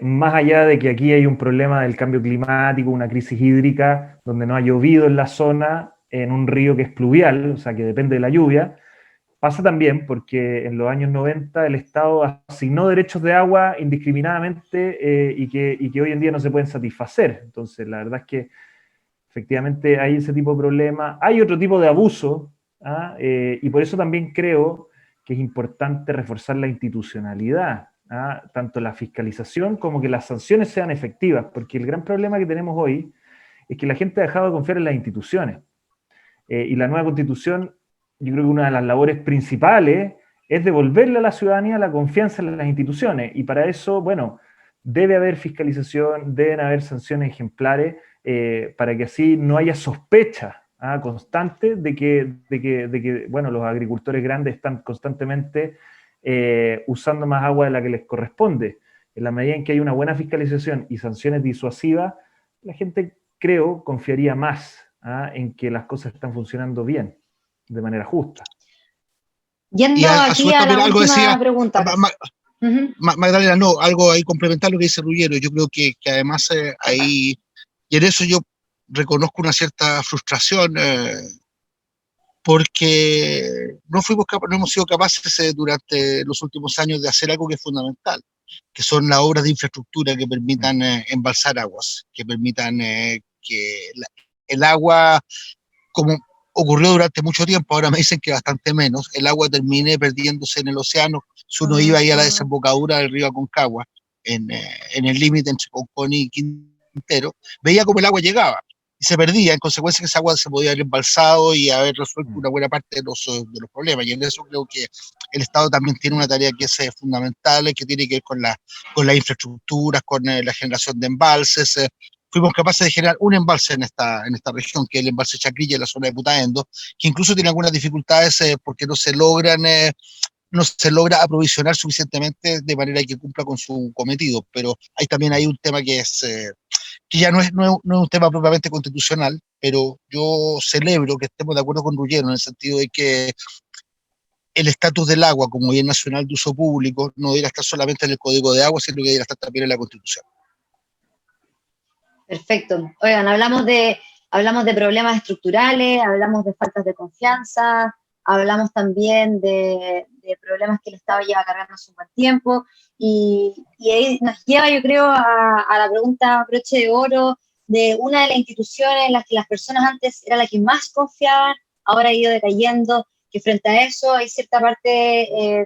más allá de que aquí hay un problema del cambio climático, una crisis hídrica, donde no ha llovido en la zona, en un río que es pluvial, o sea, que depende de la lluvia, pasa también porque en los años 90 el Estado asignó derechos de agua indiscriminadamente y que hoy en día no se pueden satisfacer. Entonces, la verdad es que efectivamente hay ese tipo de problemas. Hay otro tipo de abuso, ¿ah? Y por eso también creo que es importante reforzar la institucionalidad, ¿ah? Tanto la fiscalización como que las sanciones sean efectivas, porque el gran problema que tenemos hoy es que la gente ha dejado de confiar en las instituciones. Y la nueva constitución, yo creo que una de las labores principales es devolverle a la ciudadanía la confianza en las instituciones, y para eso, bueno, debe haber fiscalización, deben haber sanciones ejemplares, para que así no haya sospecha constante de que, bueno, los agricultores grandes están constantemente usando más agua de la que les corresponde. En la medida en que hay una buena fiscalización y sanciones disuasivas, la gente, creo, confiaría más en que las cosas están funcionando bien, de manera justa. Yendo aquí a la última pregunta. Magdalena, no, algo ahí complementar lo que dice Ruggiero. Yo creo que además ahí, y en eso yo reconozco una cierta frustración, porque no hemos sido capaces durante los últimos años de hacer algo que es fundamental, que son las obras de infraestructura que permitan embalsar aguas, que permitan que el agua, como ocurrió durante mucho tiempo, ahora me dicen que bastante menos, el agua termine perdiéndose en el océano. Si uno iba ahí a la desembocadura del río Aconcagua, en el límite entre Concón y Quintero, veía cómo el agua llegaba y se perdía, en consecuencia que esa agua se podía haber embalsado y haber resuelto una buena parte de los problemas. Y en eso creo que el Estado también tiene una tarea que es fundamental, que tiene que ver con las infraestructuras, con la generación de embalses. fuimos capaces de generar un embalse en esta región, que es el embalse Chacrilla, en la zona de Putaendo, que incluso tiene algunas dificultades porque no se logra aprovisionar suficientemente de manera que cumpla con su cometido, pero ahí también hay un tema que ya no es un tema propiamente constitucional, pero yo celebro que estemos de acuerdo con Ruggiero en el sentido de que el estatus del agua como bien nacional de uso público no debería estar solamente en el Código de Agua, sino que debería estar también en la Constitución. Perfecto. Oigan, hablamos de problemas estructurales, hablamos de faltas de confianza, hablamos también de problemas que el Estado lleva cargando hace un buen tiempo, y ahí nos lleva, yo creo, a la pregunta broche de oro de una de las instituciones en las que las personas antes era la que más confiaban, ahora ha ido decayendo, que frente a eso hay cierta parte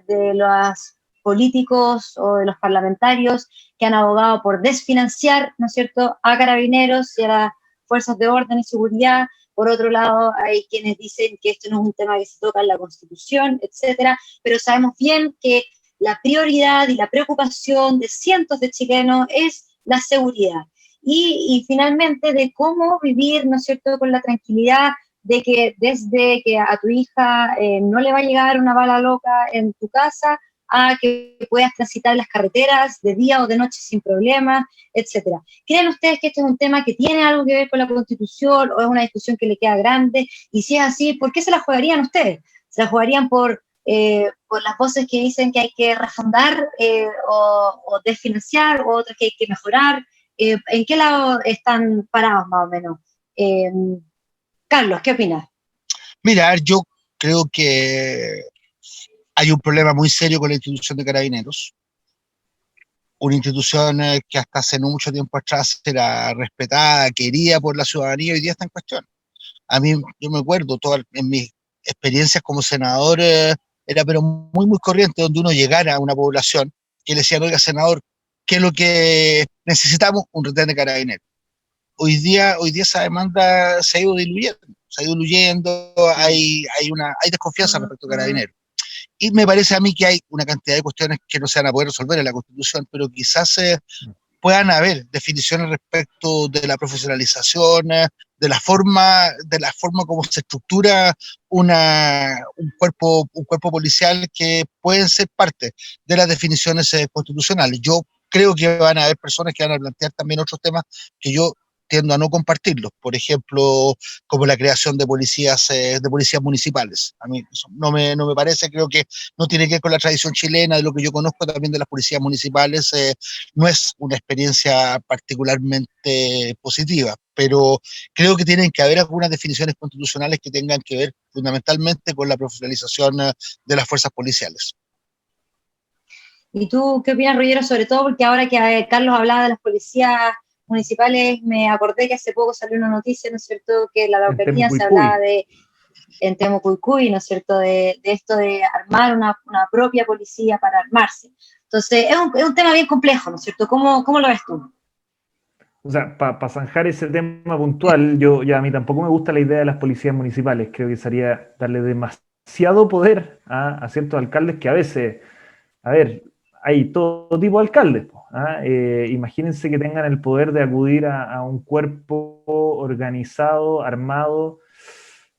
de los políticos o de los parlamentarios que han abogado por desfinanciar, ¿no es cierto?, a Carabineros y a las fuerzas de orden y seguridad. Por otro lado, hay quienes dicen que esto no es un tema que se toca en la Constitución, etcétera, pero sabemos bien que la prioridad y la preocupación de cientos de chilenos es la seguridad. Y finalmente de cómo vivir, ¿no es cierto?, con la tranquilidad de que desde que a tu hija no le va a llegar una bala loca en tu casa, a que puedas transitar las carreteras de día o de noche sin problemas, etcétera. ¿Creen ustedes que este es un tema que tiene algo que ver con la Constitución o es una discusión que le queda grande? Y si es así, ¿por qué se la jugarían ustedes? ¿Se la jugarían por las voces que dicen que hay que refundar o desfinanciar, o otras que hay que mejorar? ¿En qué lado están parados más o menos? Carlos, ¿qué opinas? Mira, yo creo que hay un problema muy serio con la institución de Carabineros, una institución que hasta hace no mucho tiempo atrás era respetada, querida por la ciudadanía, hoy día está en cuestión. A mí, yo me acuerdo, en mis experiencias como senador, era pero muy, muy corriente, donde uno llegara a una población que le decían, oiga, senador, ¿qué es lo que necesitamos? Un retén de Carabineros. Hoy día esa demanda se ha ido diluyendo, hay desconfianza respecto a Carabineros. Y me parece a mí que hay una cantidad de cuestiones que no se van a poder resolver en la Constitución, pero quizás puedan haber definiciones respecto de la profesionalización, de la forma como se estructura un cuerpo policial, que pueden ser parte de las definiciones constitucionales. Yo creo que van a haber personas que van a plantear también otros temas que yo tiendo a no compartirlos, por ejemplo, como la creación de policías municipales. A mí eso no me parece, creo que no tiene que ver con la tradición chilena, de lo que yo conozco también de las policías municipales, no es una experiencia particularmente positiva, pero creo que tienen que haber algunas definiciones constitucionales que tengan que ver fundamentalmente con la profesionalización de las fuerzas policiales. ¿Y tú qué opinas, Ruggiero? Sobre todo porque ahora que Carlos hablaba de las policías municipales, me acordé que hace poco salió una noticia, ¿no es cierto?, que en la Araucanía se hablaba en Temucuicui, ¿no es cierto?, de esto de armar una propia policía para armarse. Entonces, es un tema bien complejo, ¿no es cierto? ¿Cómo lo ves tú? O sea, para zanjar ese tema puntual, a mí tampoco me gusta la idea de las policías municipales. Creo que sería darle demasiado poder a ciertos alcaldes que a veces, a ver, hay todo tipo de alcaldes. Imagínense que tengan el poder de acudir a un cuerpo organizado, armado.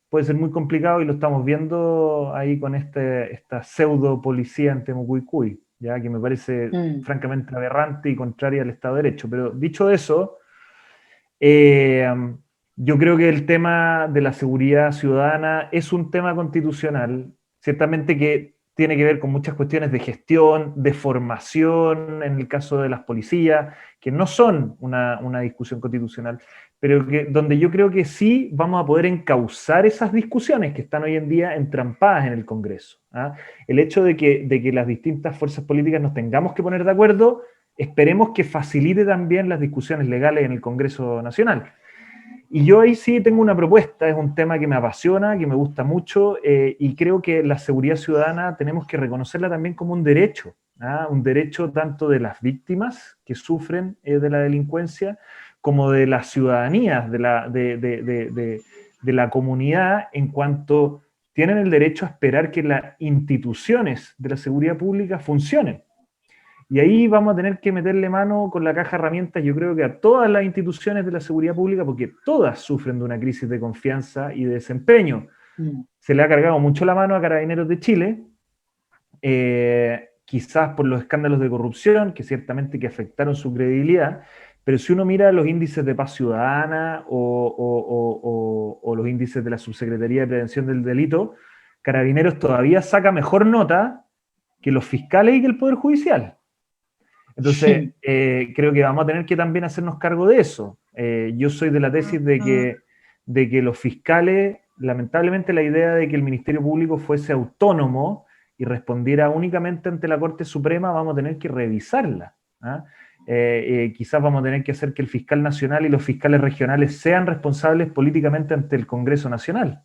Puede ser muy complicado, y lo estamos viendo ahí con esta pseudo policía en Temucuicui, ya que me parece francamente aberrante y contraria al Estado de Derecho. Pero dicho eso, yo creo que el tema de la seguridad ciudadana es un tema constitucional, ciertamente que tiene que ver con muchas cuestiones de gestión, de formación, en el caso de las policías, que no son una discusión constitucional, pero donde yo creo que sí vamos a poder encauzar esas discusiones que están hoy en día entrampadas en el Congreso. El hecho de que las distintas fuerzas políticas nos tengamos que poner de acuerdo, esperemos que facilite también las discusiones legales en el Congreso Nacional. Y yo ahí sí tengo una propuesta, es un tema que me apasiona, que me gusta mucho, y creo que la seguridad ciudadana tenemos que reconocerla también como un derecho tanto de las víctimas que sufren de la delincuencia, como de las ciudadanías, de la comunidad, en cuanto tienen el derecho a esperar que las instituciones de la seguridad pública funcionen. Y ahí vamos a tener que meterle mano con la caja de herramientas, yo creo que a todas las instituciones de la seguridad pública, porque todas sufren de una crisis de confianza y de desempeño. Se le ha cargado mucho la mano a Carabineros de Chile, quizás por los escándalos de corrupción, que ciertamente que afectaron su credibilidad, pero si uno mira los índices de paz ciudadana o los índices de la Subsecretaría de Prevención del Delito, Carabineros todavía saca mejor nota que los fiscales y que el Poder Judicial. Entonces, creo que vamos a tener que también hacernos cargo de eso. Yo soy de la tesis de que los fiscales, lamentablemente la idea de que el Ministerio Público fuese autónomo y respondiera únicamente ante la Corte Suprema, vamos a tener que revisarla. Quizás vamos a tener que hacer que el fiscal nacional y los fiscales regionales sean responsables políticamente ante el Congreso Nacional.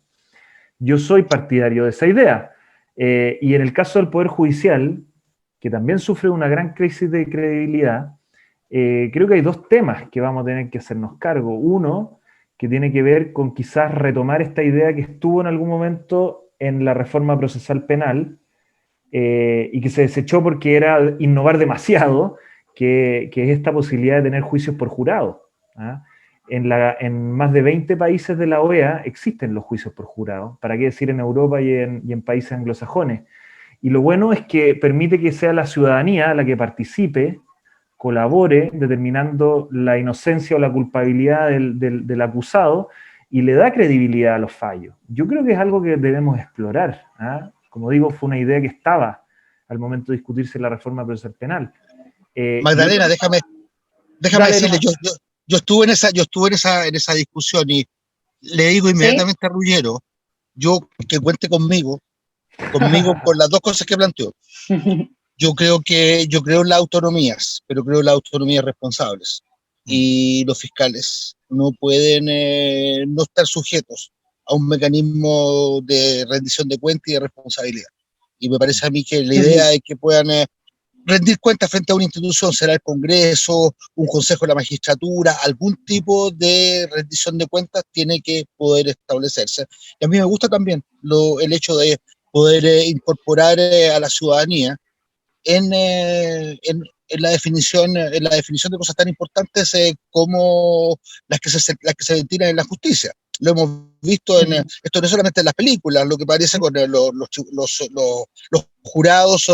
Yo soy partidario de esa idea. Y en el caso del Poder Judicial, que también sufre una gran crisis de credibilidad, creo que hay dos temas que vamos a tener que hacernos cargo. Uno, que tiene que ver con quizás retomar esta idea que estuvo en algún momento en la reforma procesal penal y que se desechó porque era innovar demasiado, que es esta posibilidad de tener juicios por jurado. En más de 20 países de la OEA existen los juicios por jurado, para qué decir en Europa y en países anglosajones. Y lo bueno es que permite que sea la ciudadanía la que participe, colabore, determinando la inocencia o la culpabilidad del acusado, y le da credibilidad a los fallos. Yo creo que es algo que debemos explorar. Como digo, fue una idea que estaba al momento de discutirse la reforma procesal penal. Magdalena, déjame decirle, yo estuve en esa discusión y le digo inmediatamente a Ruggiero, yo que cuente conmigo por las dos cosas que planteó. Yo creo en las autonomías, pero creo en las autonomías responsables. Y los fiscales no pueden no estar sujetos a un mecanismo de rendición de cuentas y de responsabilidad. Y me parece a mí que la idea es que puedan rendir cuentas frente a una institución, será el Congreso, un Consejo de la Magistratura, algún tipo de rendición de cuentas tiene que poder establecerse. Y a mí me gusta también el hecho de poder incorporar a la ciudadanía en la definición de cosas tan importantes como las que se ventilan en la justicia. Lo hemos visto esto no solamente en las películas, lo que parece con los jurados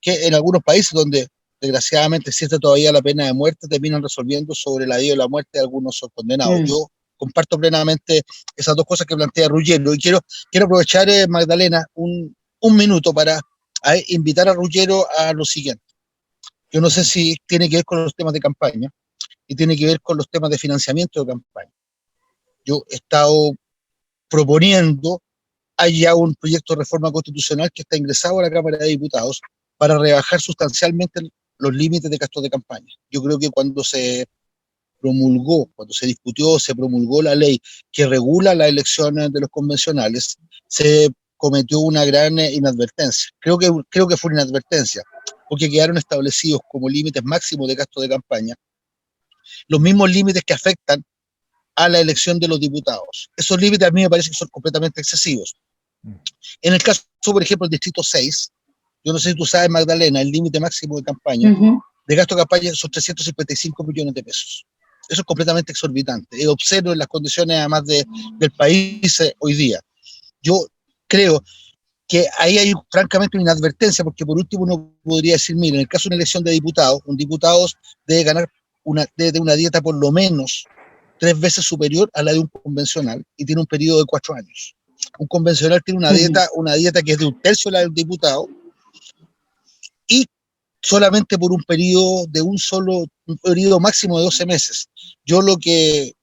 que en algunos países donde desgraciadamente existe todavía la pena de muerte, terminan resolviendo sobre la vida y la muerte de algunos condenados. Yo comparto plenamente esas dos cosas que plantea Ruggiero y quiero aprovechar, Magdalena, un minuto para invitar a Ruggiero a lo siguiente. Yo no sé si tiene que ver con los temas de campaña y tiene que ver con los temas de financiamiento de campaña. Yo he estado proponiendo, hay ya un proyecto de reforma constitucional que está ingresado a la Cámara de Diputados para rebajar sustancialmente los límites de gastos de campaña. Yo creo que cuando se discutió, se promulgó la ley que regula las elecciones de los convencionales, se cometió una gran inadvertencia. Creo que fue una inadvertencia, porque quedaron establecidos como límites máximos de gasto de campaña los mismos límites que afectan a la elección de los diputados. Esos límites a mí me parece que son completamente excesivos. En el caso, por ejemplo, del Distrito 6, yo no sé si tú sabes, Magdalena, el límite máximo de campaña, de gasto de campaña son 355 millones de pesos. Eso es completamente exorbitante. Es obsceno en las condiciones, además, del país hoy día. Yo creo que ahí hay francamente una inadvertencia, porque por último uno podría decir, mira, en el caso de una elección de diputados, un diputado debe ganar una dieta por lo menos 3 veces superior a la de un convencional y tiene un periodo de 4 años. Un convencional tiene una dieta que es de 1/3 de la del diputado y solamente por un periodo un periodo máximo de 12 meses. Yo lo que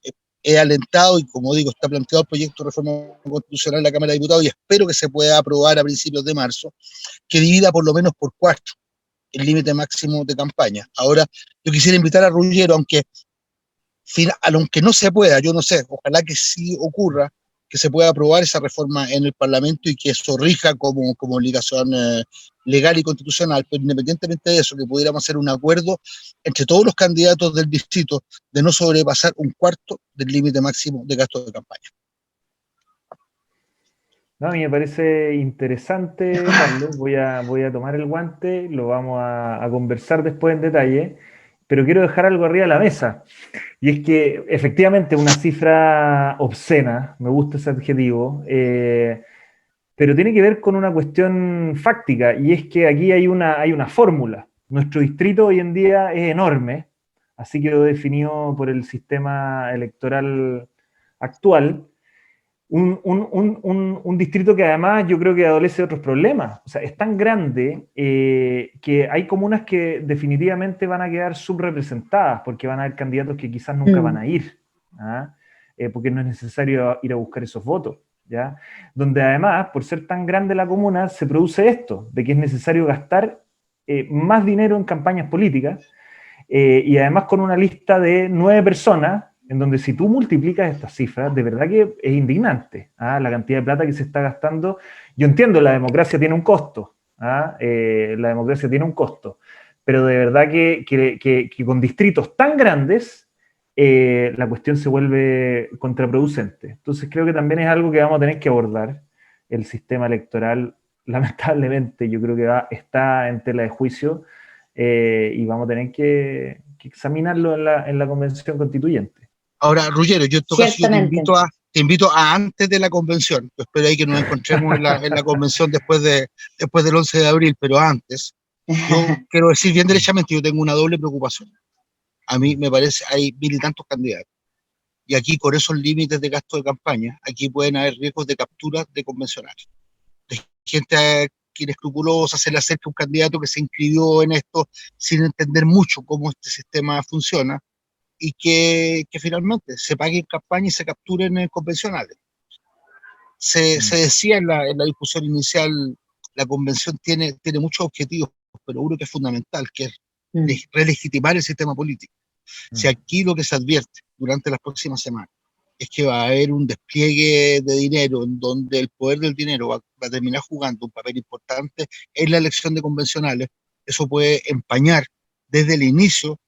he alentado, y como digo, está planteado el proyecto de reforma constitucional en la Cámara de Diputados y espero que se pueda aprobar a principios de marzo, que divida por lo menos por 4 el límite máximo de campaña. Ahora, yo quisiera invitar a Ruggiero, aunque no se pueda, yo no sé, ojalá que sí ocurra, que se pueda aprobar esa reforma en el Parlamento y que eso rija como obligación legal y constitucional, pero independientemente de eso, que pudiéramos hacer un acuerdo entre todos los candidatos del distrito de no sobrepasar 1/4 del límite máximo de gasto de campaña. No, a mí me parece interesante, Carlos. Voy a tomar el guante, lo vamos a conversar después en detalle, pero quiero dejar algo arriba de la mesa. Y es que efectivamente una cifra obscena, me gusta ese adjetivo, pero tiene que ver con una cuestión fáctica, y es que aquí hay una fórmula. Nuestro distrito hoy en día es enorme, así quedó definido por el sistema electoral actual. Un distrito que además yo creo que adolece de otros problemas. O sea, es tan grande que hay comunas que definitivamente van a quedar subrepresentadas porque van a haber candidatos que quizás nunca van a ir, ¿ah? Porque no es necesario ir a buscar esos votos, ¿ya? Donde además, por ser tan grande la comuna, se produce esto, de que es necesario gastar más dinero en campañas políticas, y además con una lista de 9 personas, en donde si tú multiplicas estas cifras, de verdad que es indignante, ¿ah? La cantidad de plata que se está gastando. Yo entiendo, la democracia tiene un costo, ¿ah? La democracia tiene un costo, pero de verdad que con distritos tan grandes, la cuestión se vuelve contraproducente. Entonces creo que también es algo que vamos a tener que abordar. El sistema electoral, lamentablemente, yo creo que está en tela de juicio, y vamos a tener que examinarlo en la convención constituyente. Ahora, Ruggiero, yo en todo caso yo Ciertamente. te invito a antes de la convención. Yo espero ahí que nos encontremos en la convención después del 11 de abril, pero antes, yo quiero decir bien derechamente, yo tengo una doble preocupación. A mí me parece, hay mil y tantos candidatos. Y aquí, con esos límites de gasto de campaña, aquí pueden haber riesgos de captura de convencionales. De gente inescrupulosa, se le acerca un candidato que se inscribió en esto sin entender mucho cómo este sistema funciona y que finalmente se pague en campaña y se capturen en convencionales. Se decía en la discusión inicial, la convención tiene muchos objetivos, pero uno que es fundamental, que es relegitimar el sistema político. Si aquí lo que se advierte durante las próximas semanas es que va a haber un despliegue de dinero en donde el poder del dinero va a terminar jugando un papel importante en la elección de convencionales, eso puede empañar desde el inicio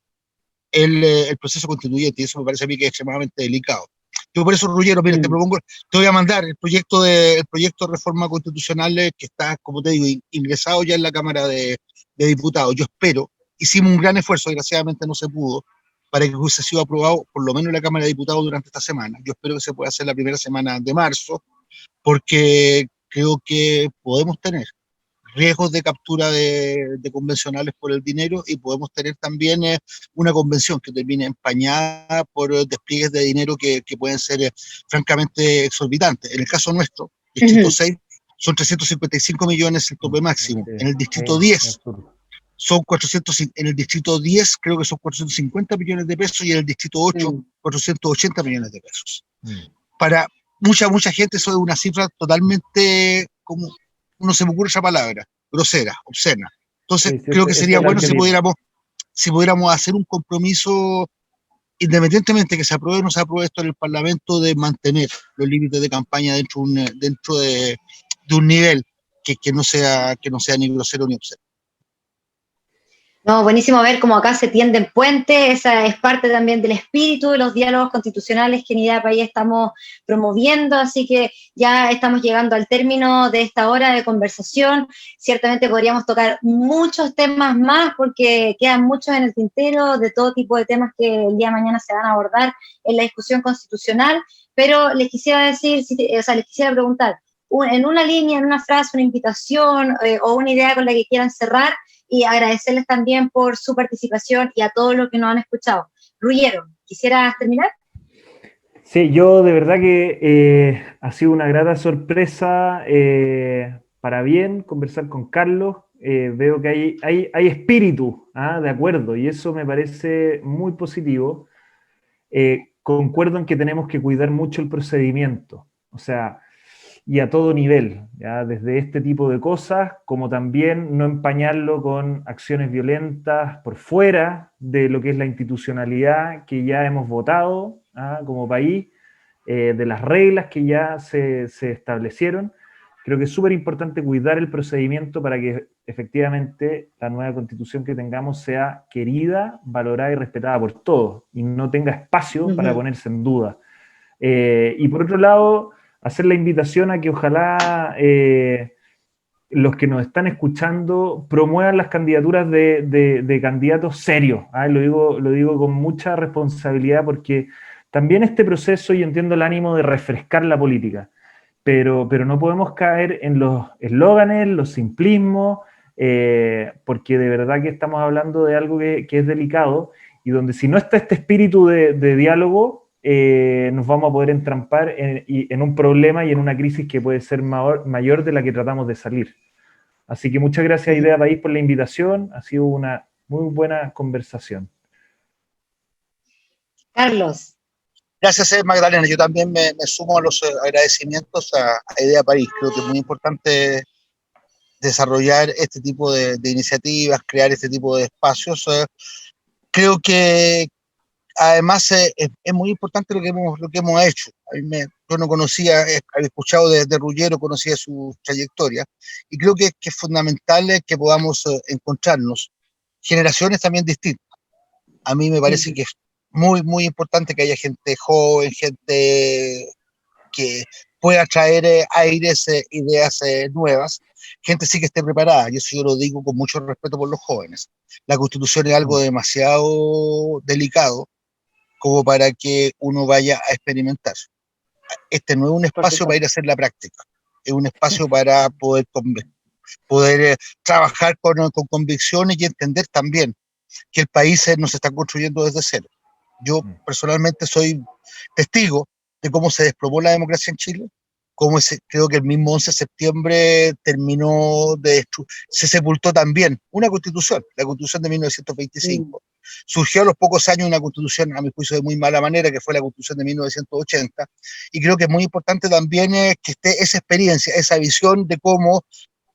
el proceso constituyente, y eso me parece a mí que es extremadamente delicado. Yo por eso, Ruggiero, mira, te propongo, te voy a mandar el proyecto de reforma constitucional que está, como te digo, ingresado ya en la Cámara de Diputados. Yo espero, hicimos un gran esfuerzo, desgraciadamente no se pudo, para que hubiese sido aprobado por lo menos en la Cámara de Diputados durante esta semana. Yo espero que se pueda hacer la primera semana de marzo, porque creo que podemos tener riesgos de captura de convencionales por el dinero, y podemos tener también una convención que termine empañada por despliegues de dinero que pueden ser francamente exorbitantes. En el caso nuestro, Distrito 6, son 355 millones el tope máximo. En el Distrito 10 son 400, en el Distrito 10 creo que son 450 millones de pesos, y en el Distrito 8 480 millones de pesos. Para mucha gente eso es una cifra totalmente, como no se me ocurre esa palabra, grosera, obscena. Entonces creo que sería bueno si pudiéramos hacer un compromiso, independientemente que se apruebe o no se apruebe esto en el Parlamento, de mantener los límites de campaña dentro de un nivel que no sea ni grosero ni obsceno. No, buenísimo ver cómo acá se tienden puentes, esa es parte también del espíritu de los diálogos constitucionales que en Idea País estamos promoviendo, así que ya estamos llegando al término de esta hora de conversación. Ciertamente podríamos tocar muchos temas más porque quedan muchos en el tintero de todo tipo de temas que el día de mañana se van a abordar en la discusión constitucional, pero les quisiera decir, les quisiera preguntar, en una línea, en una frase, una invitación o una idea con la que quieran cerrar, y agradecerles también por su participación y a todos los que nos han escuchado. Ruggiero, ¿quisieras terminar? Sí, yo de verdad que ha sido una grata sorpresa, para bien conversar con Carlos. Veo que hay espíritu, de acuerdo, y eso me parece muy positivo. Concuerdo en que tenemos que cuidar mucho el procedimiento, o sea, y a todo nivel, ¿ya? Desde este tipo de cosas, como también no empañarlo con acciones violentas por fuera de lo que es la institucionalidad que ya hemos votado, como país, de las reglas que ya se establecieron. Creo que es súper importante cuidar el procedimiento para que efectivamente la nueva constitución que tengamos sea querida, valorada y respetada por todos, y no tenga espacio para ponerse en duda. Y por otro lado, hacer la invitación a que ojalá los que nos están escuchando promuevan las candidaturas de candidatos serios. Lo digo con mucha responsabilidad porque también este proceso, yo entiendo el ánimo de refrescar la política, pero no podemos caer en los eslóganes, los simplismos, porque de verdad que estamos hablando de algo que es delicado y donde si no está este espíritu de diálogo, nos vamos a poder entrampar en un problema y en una crisis que puede ser mayor de la que tratamos de salir. Así que muchas gracias, Idea País, por la invitación. Ha sido una muy buena conversación. Carlos. Gracias, Magdalena. Yo también me sumo a los agradecimientos a Idea País. Creo que es muy importante desarrollar este tipo de iniciativas, crear este tipo de espacios. Creo que además es muy importante lo que hemos hecho. Yo no conocía, había escuchado de Ruggiero, conocía su trayectoria, y creo que es fundamental que podamos encontrarnos generaciones también distintas. A mí me parece que es muy, muy importante que haya gente joven, gente que pueda traer aires, ideas nuevas, gente sí que esté preparada, y eso yo lo digo con mucho respeto por los jóvenes. La Constitución es algo demasiado delicado como para que uno vaya a experimentar. Este no es un espacio para ir a hacer la práctica, es un espacio para poder trabajar con convicciones y entender también que el país no se está construyendo desde cero. Yo personalmente soy testigo de cómo se desplomó la democracia en Chile, creo que el mismo 11 de septiembre se sepultó también una constitución, la constitución de 1925. Surgió a los pocos años una constitución, a mi juicio, de muy mala manera, que fue la constitución de 1980, y creo que es muy importante también que esté esa experiencia, esa visión de cómo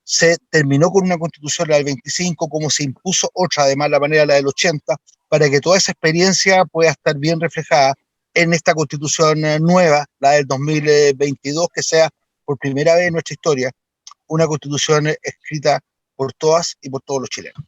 se terminó con una constitución, la del 25, cómo se impuso otra de mala manera, la del 80, para que toda esa experiencia pueda estar bien reflejada en esta constitución nueva, la del 2022, que sea por primera vez en nuestra historia una constitución escrita por todas y por todos los chilenos.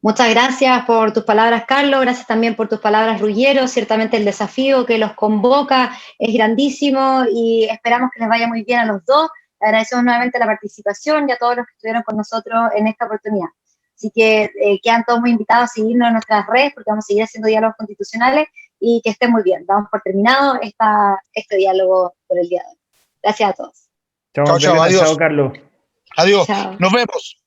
Muchas gracias por tus palabras, Carlos. Gracias también por tus palabras, Ruggiero. Ciertamente el desafío que los convoca es grandísimo y esperamos que les vaya muy bien a los dos. Agradecemos nuevamente la participación y a todos los que estuvieron con nosotros en esta oportunidad. Así que quedan todos muy invitados a seguirnos en nuestras redes porque vamos a seguir haciendo diálogos constitucionales y que estén muy bien. Damos por terminado este diálogo por el día de hoy. Gracias a todos. Chao, adiós. Chao, Carlos. Adiós. Chao. Nos vemos.